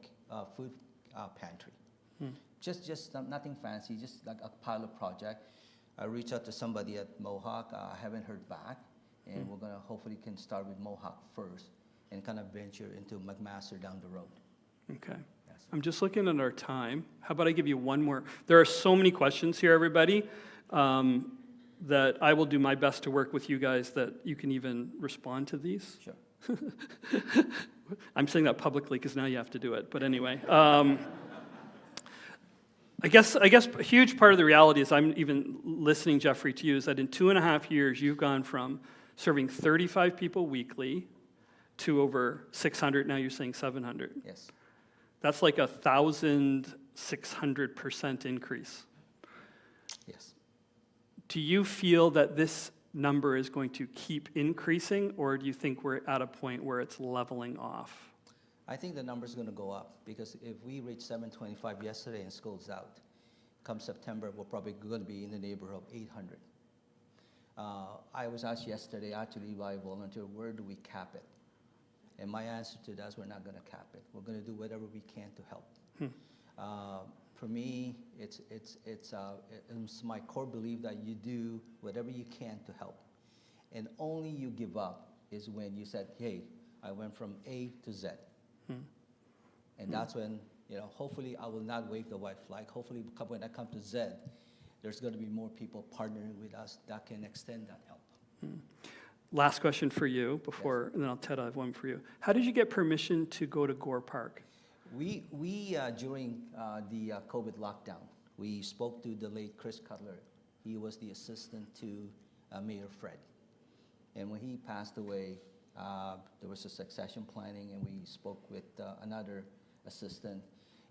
food pantry. Just nothing fancy, just like a pilot project. I reached out to somebody at Mohawk. I haven't heard back, and we're gonna hopefully can start with Mohawk first and kind of venture into McMaster down the road. Okay. Yes. I'm just looking at our time. How about I give you one more? There are so many questions here, everybody, that I will do my best to work with you guys that you can even respond to these. Sure. I'm saying that publicly because now you have to do it. But anyway. I guess a huge part of the reality is I'm even listening, Jeffrey, to you, is that in 2.5 years, you've gone from serving 35 people weekly to over 600, now you're saying 700. Yes. That's like 1,600% increase. Yes. Do you feel that this number is going to keep increasing, or do you think we're at a point where it's leveling off? I think the number's going to go up because if we reach 725 yesterday and school's out, come September, we're probably going to be in the neighborhood of 800. I was asked yesterday, actually by a volunteer, where do we cap it? And my answer to that is we're not going to cap it. We're going to do whatever we can to help. For me, it's my core belief that you do whatever you can to help. And only you give up is when you said, hey, I went from A to Z. And that's when, hopefully I will not wave the white flag. Hopefully when I come to Z, there's going to be more people partnering with us that can extend that help. Last question for you before, and then Ted, I have one for you. How did you get permission to go to Gore Park? We during the COVID lockdown, we spoke to the late Chris Cutler. He was the assistant to Mayor Fred. And when he passed away, there was a succession planning, and we spoke with another assistant,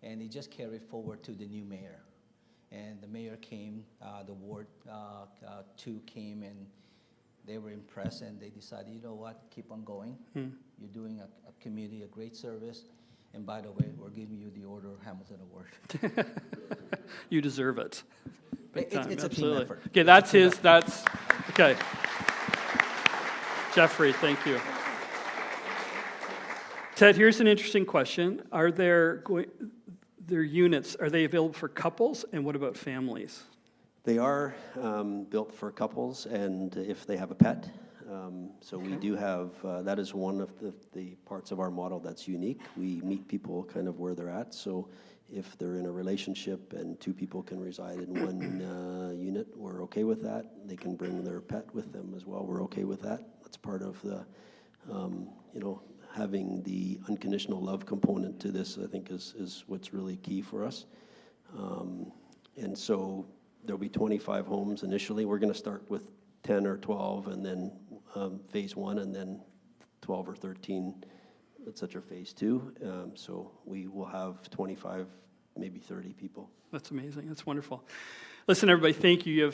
and he just carried forward to the new mayor. And the mayor came, the Ward 2 came, and they were impressed, and they decided, you know what, keep on going. You're doing a community a great service. And by the way, we're giving you the Order of Hamilton Award. You deserve it. Big time, It's a team absolutely. effort. Okay, okay. Jeffrey, thank you. Ted, here's an interesting question. Are their units, are they available for couples, and what about families? They are built for couples and if they have a pet. So we do have, that is one of the parts of our model that's unique. We meet people kind of where they're at. So if they're in a relationship and 2 people can reside in one unit, we're okay with that. They can bring their pet with them as well. We're okay with that. That's part of the, having the unconditional love component to this, I think, is what's really key for us. And so there'll be 25 homes initially. We're going to start with 10 or 12, and then phase 1, and then 12 or 13, etc. phase 2. So we will have 25, maybe 30 people. That's amazing. That's wonderful. Listen, everybody, thank you.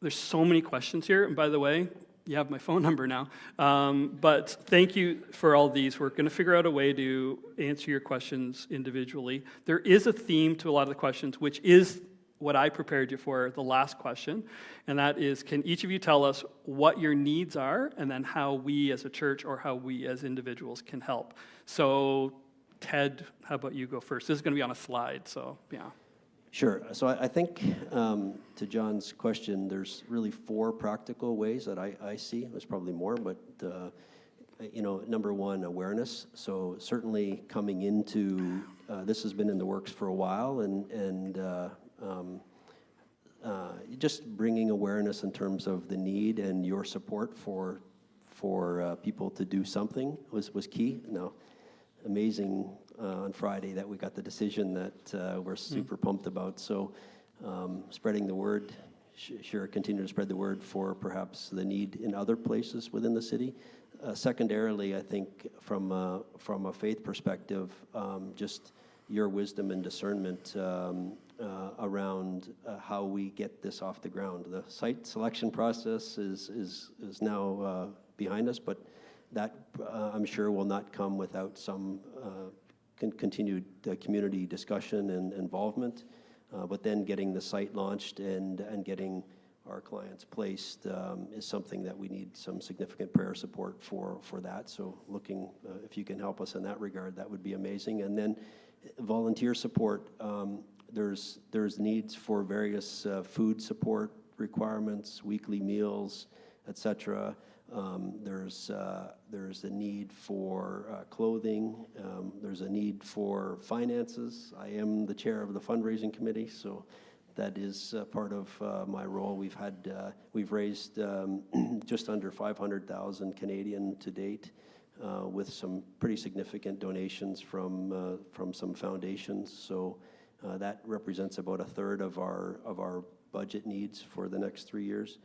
There's so many questions here. And by the way, you have my phone number now. But thank you for all these. We're going to figure out a way to answer your questions individually. There is a theme to a lot of the questions, which is what I prepared you for, the last question, and that is, can each of you tell us what your needs are, and then how we as a church or how we as individuals can help? So, Ted, how about you go first? This is going to be on a slide, so yeah. Sure. So I think, to John's question, there's really 4 practical ways that I see. There's probably more, but number 1, awareness. So certainly coming into, this has been in the works for a while, and just bringing awareness in terms of the need and your support for people to do something was key. Now, amazing on Friday that we got the decision that we're super pumped about. So spreading the word, continue to spread the word for perhaps the need in other places within the city. Secondarily, I think from a faith perspective, just your wisdom and discernment around how we get this off the ground. The site selection process is now behind us, but that I'm sure will not come without some continued community discussion and involvement. But then getting the site launched and getting our clients placed is something that we need some significant prayer support for that. So looking, if you can help us in that regard, that would be amazing. And then volunteer support. There's needs for various food support requirements, weekly meals, etc. There's a need for clothing. There's a need for finances. I am the chair of the fundraising committee, so that is part of my role. We've raised just under 500,000 Canadian to date, with some pretty significant donations from some foundations. So that represents about 1/3 of our budget needs for the next 3 years.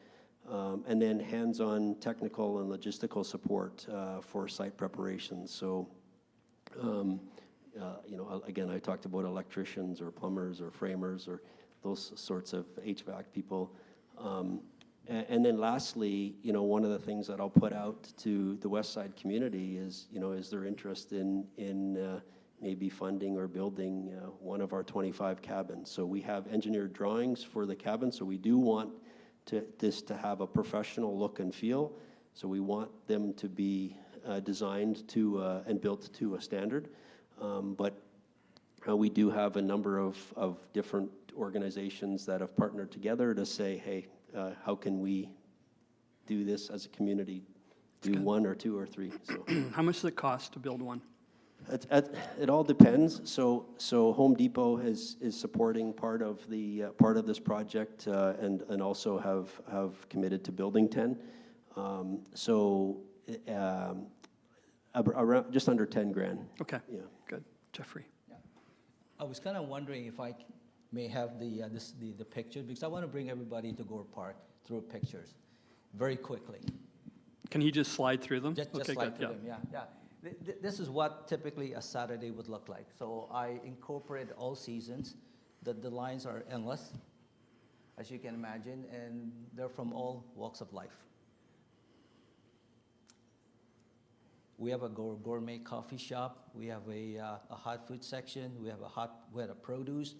And then hands-on technical and logistical support for site preparation. So, again, I talked about electricians or plumbers or framers or those sorts of HVAC people. And then lastly, one of the things that I'll put out to the West Side community is there interest in maybe funding or building one of our 25 cabins. So we have engineered drawings for the cabin, so we do want this to have a professional look and feel. So we want them to be designed to and built to a standard. But we do have a number of different organizations that have partnered together to say, hey, how can we do this as a community? Do 1 or 2 or 3. So How much does it cost to build one? It all depends. So Home Depot is supporting part of this project and also have committed to building 10. Around just under $10,000. Okay. Yeah. Good. Jeffrey. I was kind of wondering if I may have the picture, because I want to bring everybody to Gore Park through pictures very quickly. Can he just slide through them? Just Okay, slide good. through them, yeah. This is what typically a Saturday would look like. So I incorporate all seasons. The lines are endless, as you can imagine, and they're from all walks of life. We have a gourmet coffee shop. We have a hot food section. We have a produce.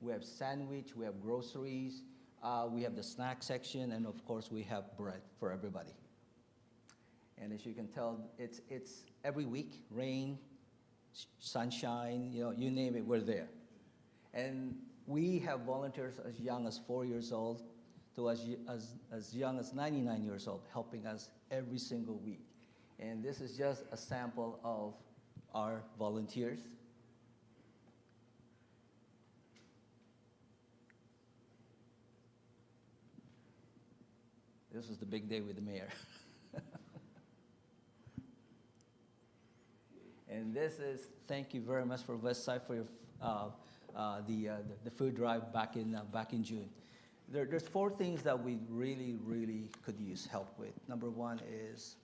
We have sandwich. We have groceries. We have the snack section, and of course we have bread for everybody. And as you can tell, it's every week, rain, sunshine, you name it, we're there. And we have volunteers as young as 4 years old to as young as 99 years old, helping us every single week. And this is just a sample of our volunteers. This is the big day with the mayor. And this is, thank you very much for Westside for your the food drive back in June. There's 4 things that we really could use help with. Number 1 is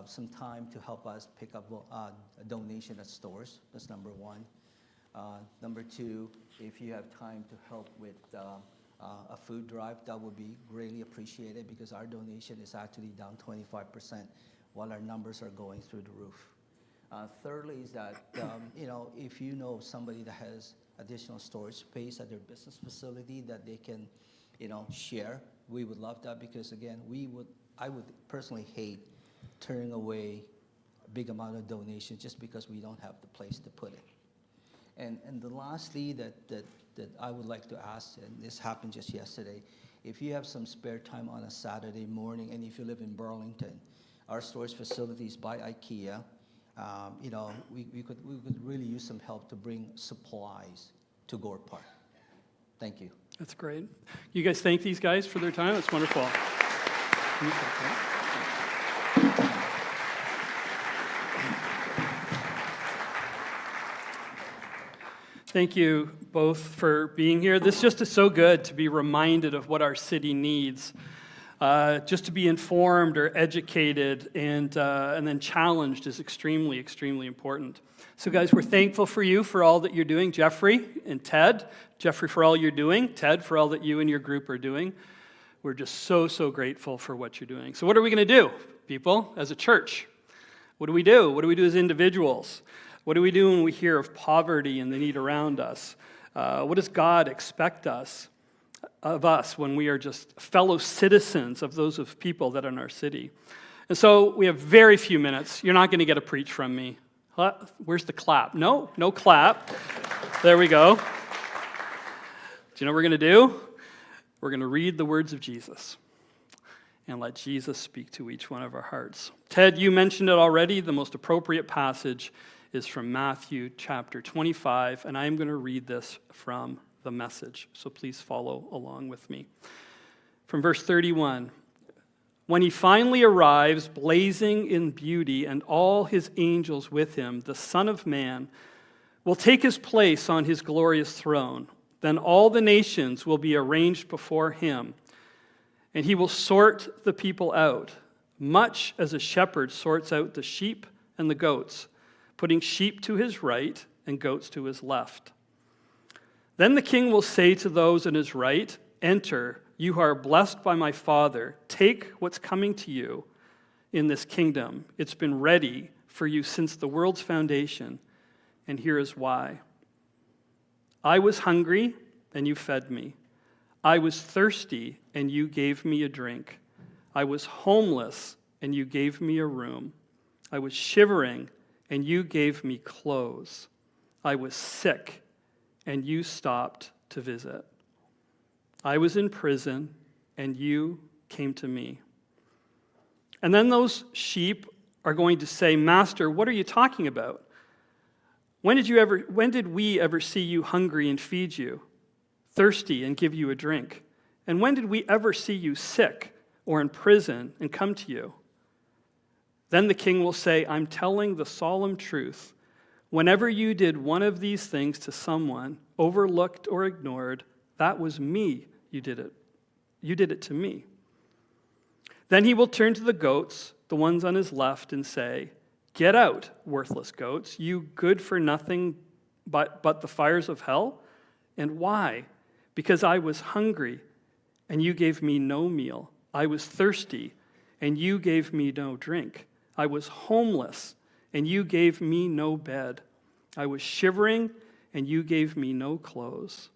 some time to help us pick up a donation at stores. That's number 1. Number 2, if you have time to help with a food drive, that would be greatly appreciated, because our donation is actually down 25% while our numbers are going through the roof. Thirdly is that, if you know somebody that has additional storage space at their business facility that they can, share, we would love that, because again, I would personally hate turning away a big amount of donations just because we don't have the place to put it. And the lastly that I would like to ask, and this happened just yesterday, if you have some spare time on a Saturday morning, and if you live in Burlington, our storage facility is by IKEA. We could really use some help to bring supplies to Gore Park. Thank you. That's great. You guys thank these guys for their time. That's wonderful. Thank you both for being here. This just is so good to be reminded of what our city needs. Just to be informed or educated and then challenged is extremely, extremely important. So guys, we're thankful for you for all that you're doing. Jeffrey and Ted. Jeffrey for all you're doing. Ted for all that you and your group are doing. We're just so grateful for what you're doing. So what are we going to do, people, as a church? What do we do? What do we do as individuals? What do we do when we hear of poverty and the need around us? What does God expect of us when we are just fellow citizens of those of people that are in our city? And so we have very few minutes. You're not going to get a preach from me. Where's the clap? No clap. There we go. Do you know what we're going to do? We're going to read the words of Jesus and let Jesus speak to each one of our hearts. Ted, you mentioned it already. The most appropriate passage is from Matthew chapter 25, and I am going to read this from the Message. So please follow along with me. From verse 31, when he finally arrives, blazing in beauty, and all his angels with him, the Son of Man will take his place on his glorious throne. Then all the nations will be arranged before him, and he will sort the people out, much as a shepherd sorts out the sheep and the goats, putting sheep to his right and goats to his left. Then the king will say to those on his right, enter, you who are blessed by my Father. Take what's coming to you in this kingdom. It's been ready for you since the world's foundation, and here is why. I was hungry, and you fed me. I was thirsty, and you gave me a drink. I was homeless, and you gave me a room. I was shivering, and you gave me clothes. I was sick, and you stopped to visit. I was in prison, and you came to me. And then those sheep are going to say, Master, what are you talking about? When did we ever see you hungry and feed you, thirsty and give you a drink? And when did we ever see you sick or in prison and come to you? Then the king will say, I'm telling the solemn truth. Whenever you did one of these things to someone overlooked or ignored, that was me. You did it. You did it to me. Then he will turn to the goats, the ones on his left, and say, get out, worthless goats, you good for nothing but the fires of hell. And why? Because I was hungry, and you gave me no meal. I was thirsty, and you gave me no drink. I was homeless, and you gave me no bed. I was shivering, and you gave me no clothes.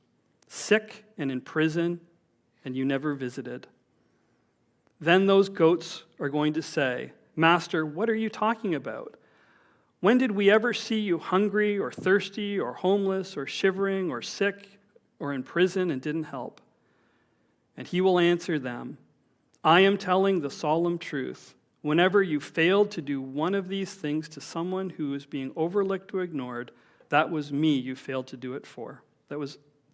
Sick and in prison, and you never visited. Then those goats are going to say, Master, what are you talking about? When did we ever see you hungry or thirsty or homeless or shivering or sick or in prison and didn't help? And he will answer them, I am telling the solemn truth. Whenever you failed to do one of these things to someone who is being overlooked or ignored, that was me you failed to do it for.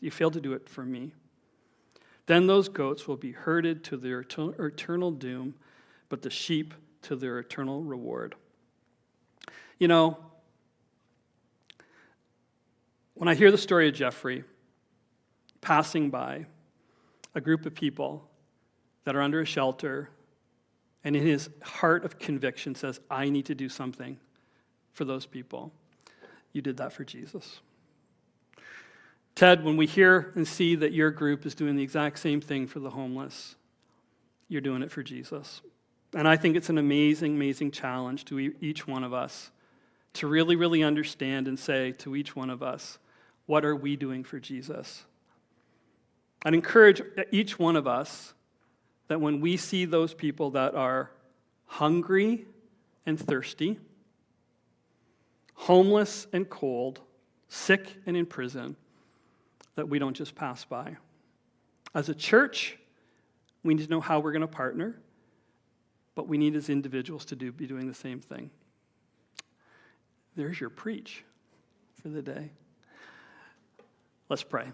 You failed to do it for me. Then those goats will be herded to their eternal doom, but the sheep to their eternal reward. You know, when I hear the story of Jeffrey passing by a group of people that are under a shelter, and in his heart of conviction says, I need to do something for those people. You did that for Jesus. Ted, when we hear and see that your group is doing the exact same thing for the homeless, you're doing it for Jesus. And I think it's an amazing, amazing challenge to each one of us to really, really understand and say to each one of us, what are we doing for Jesus? I'd encourage each one of us that when we see those people that are hungry and thirsty, homeless and cold, sick and in prison, that we don't just pass by. As a church, we need to know how we're going to partner, but we need as individuals to be doing the same thing. There's your preach for the day. Let's pray.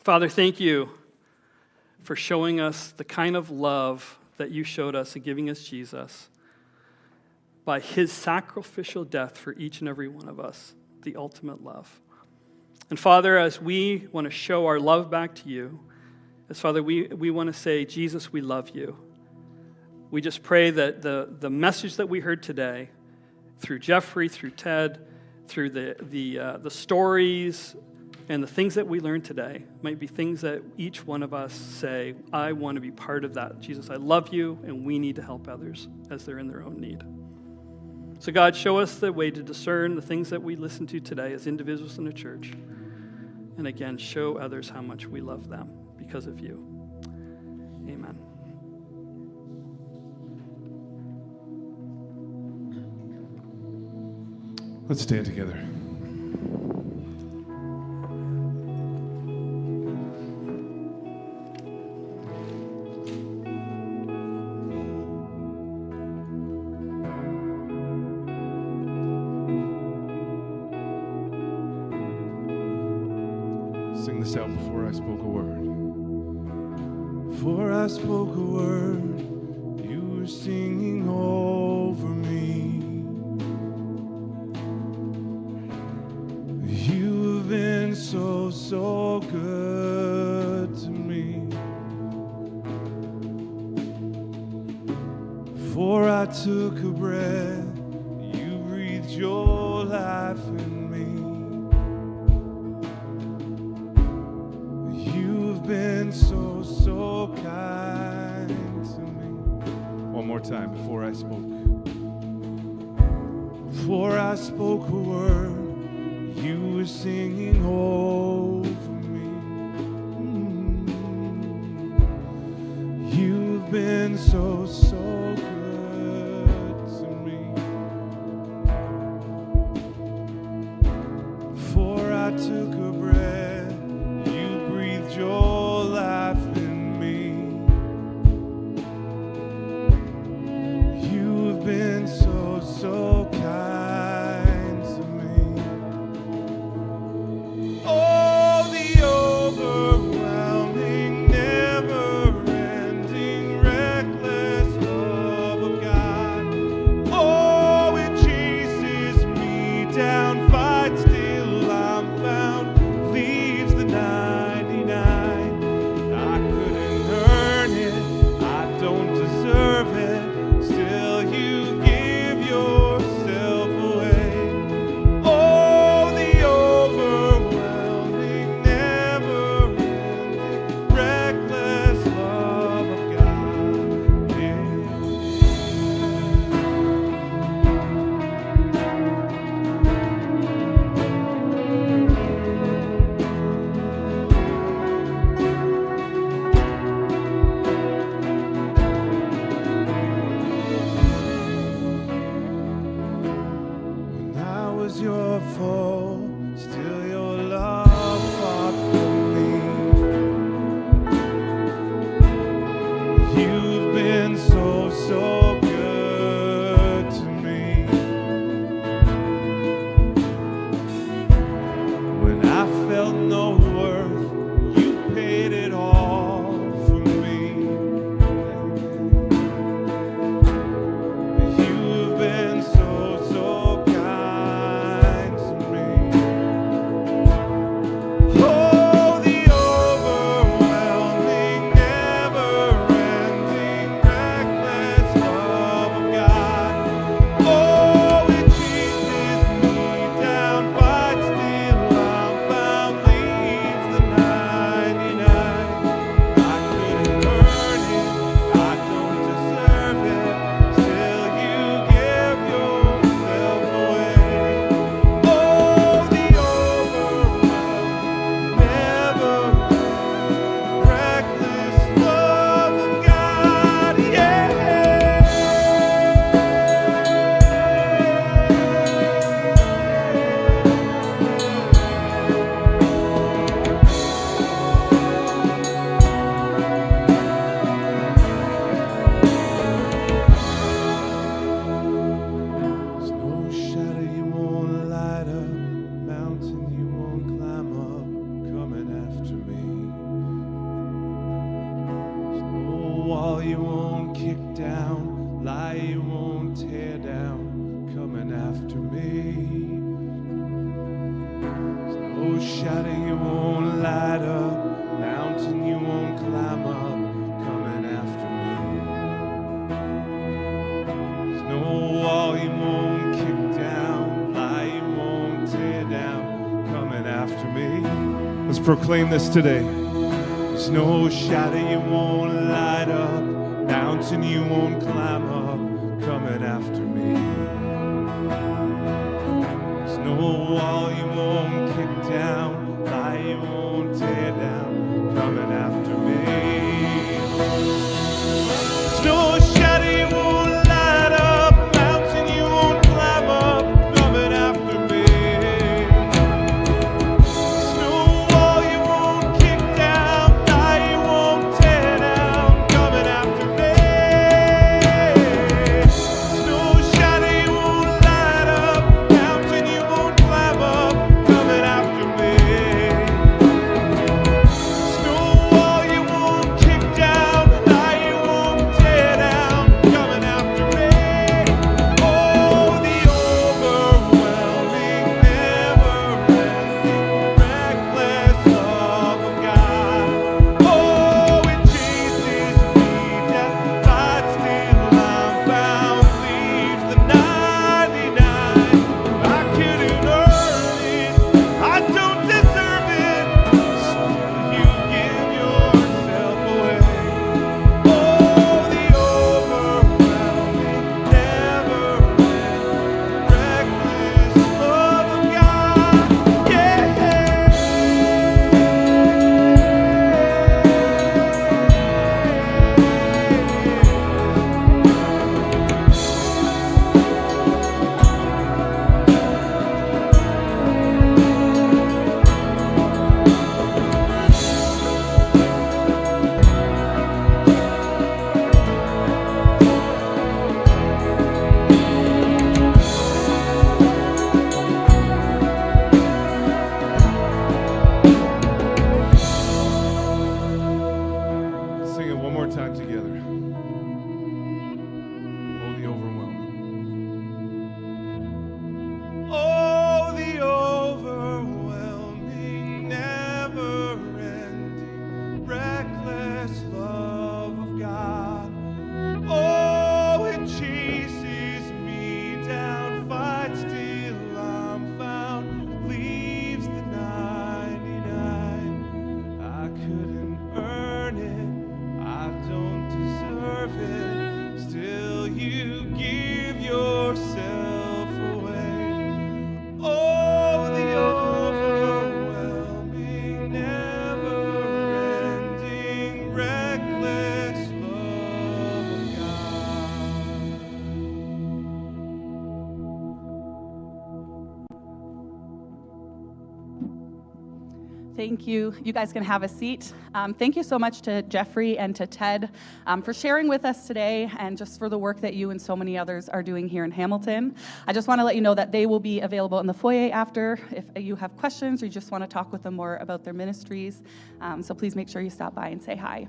Father, thank you for showing us the kind of love that you showed us in giving us Jesus by his sacrificial death for each and every one of us, the ultimate love. And Father, as we want to show our love back to you, as Father, we want to say, Jesus, we love you. We just pray that the message that we heard today, through Jeffrey, through Ted, through the stories and the things that we learned today, might be things that each one of us say, I want to be part of that. Jesus, I love you, and we need to help others as they're in their own need. So God, show us the way to discern the things that we listen to today as individuals in the church. And again, show others how much we love them because of you. Amen. Let's stand together. Sing this out before I spoke a word. Before I spoke a word, you were singing over me. You've been so, so good to me. Before I took a breath, you breathed your life in me. You've been so, so kind to me. One more time before I spoke. Before I spoke a word, you were singing over me. You've been so, so good to me. Before I took a breath, you breathed your life in me. You've been so, so kind to me. Oh, the overwhelming, never-ending, reckless love. lie you won't tear down, coming after me. There's no shadow you won't light up, mountain you won't climb up, coming after me. There's no wall you won't kick down, lie you won't tear down, coming after me. Let's proclaim this today. There's no shadow you won't light up, mountain you won't climb up, coming after me. There's no wall you won't kick down, lie you won't tear down, coming after me. There's no shadow you won't light up, mountain you won't climb up, coming after me. There's no wall you won't kick down, lie you won't tear down, coming after me. There's no shadow you won't light up, mountain you won't climb up, coming after me. There's no wall you won't kick down, lie you won't tear down, coming after me. Oh, the overwhelming, never-ending, reckless love of God. Oh, it chases me down, but still I'm found, leaves the 99. I couldn't earn it, I don't deserve it, still you give yourself away. Oh, the overwhelming, never-ending, reckless love of God. Yeah. Sing it one more time together. Oh, the overwhelming. Oh, the overwhelming, never-ending, reckless love of God. Oh, it chases me down, fights till I'm found, leaves the 99. I couldn't earn it, I don't deserve it, still you give yourself away. Oh, the overwhelming, never-ending, reckless love of God. Thank you. You guys can have a seat. Thank you so much to Jeffrey and to Ted for sharing with us today and just for the work that you and so many others are doing here in Hamilton. I just want to let you know that they will be available in the foyer after if you have questions or you just want to talk with them more about their ministries. So please make sure you stop by and say hi.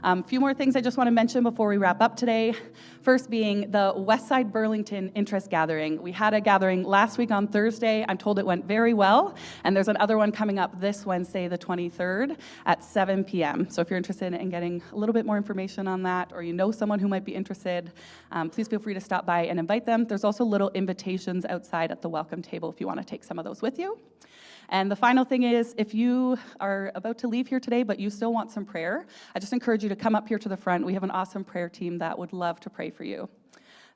A few more things I just want to mention before we wrap up today. First being the Westside Burlington Interest Gathering. We had a gathering last week on Thursday. I'm told it went very well, and there's another one coming up this Wednesday, the 23rd, at 7 p.m. So if you're interested in getting a little bit more information on that, or you know someone who might be interested, please feel free to stop by and invite them. There's also little invitations outside at the welcome table if you want to take some of those with you. And the final thing is, if you are about to leave here today, but you still want some prayer, I just encourage you to come up here to the front. We have an awesome prayer team that would love to pray for you.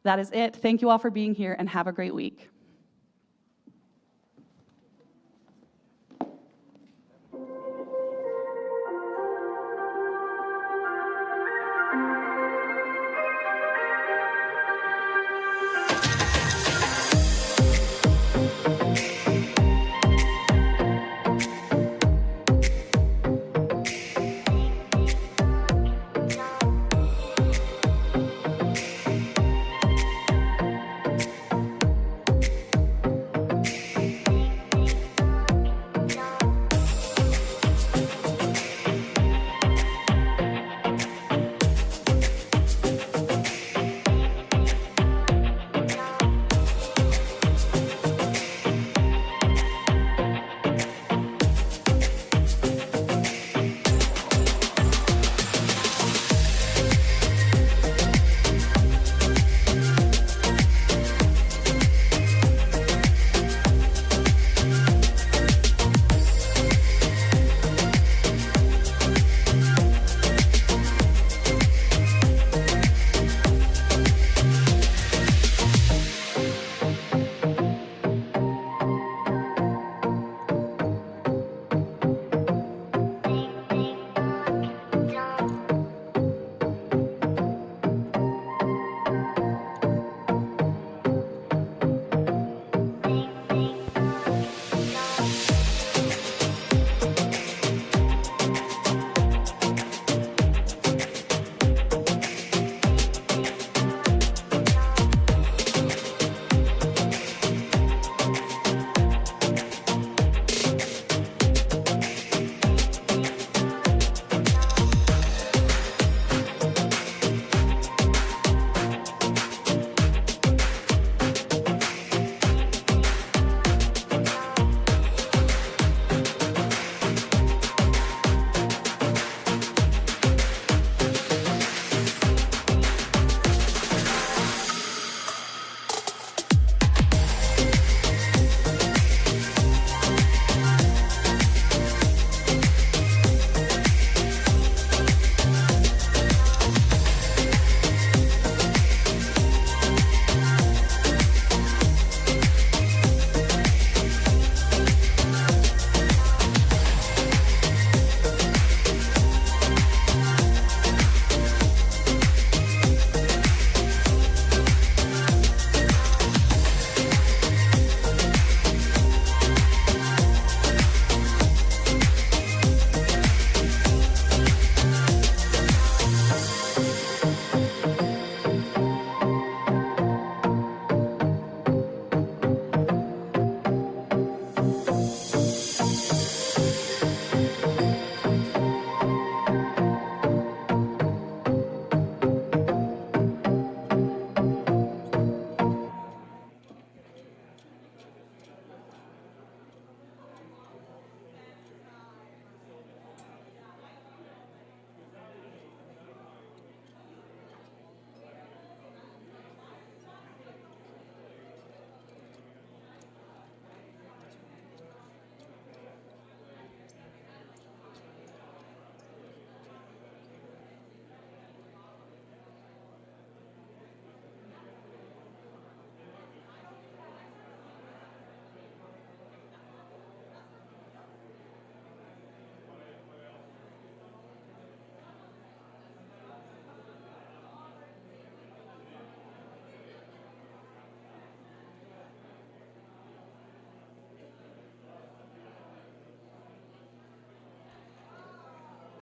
That is it. Thank you all for being here, and have a great week.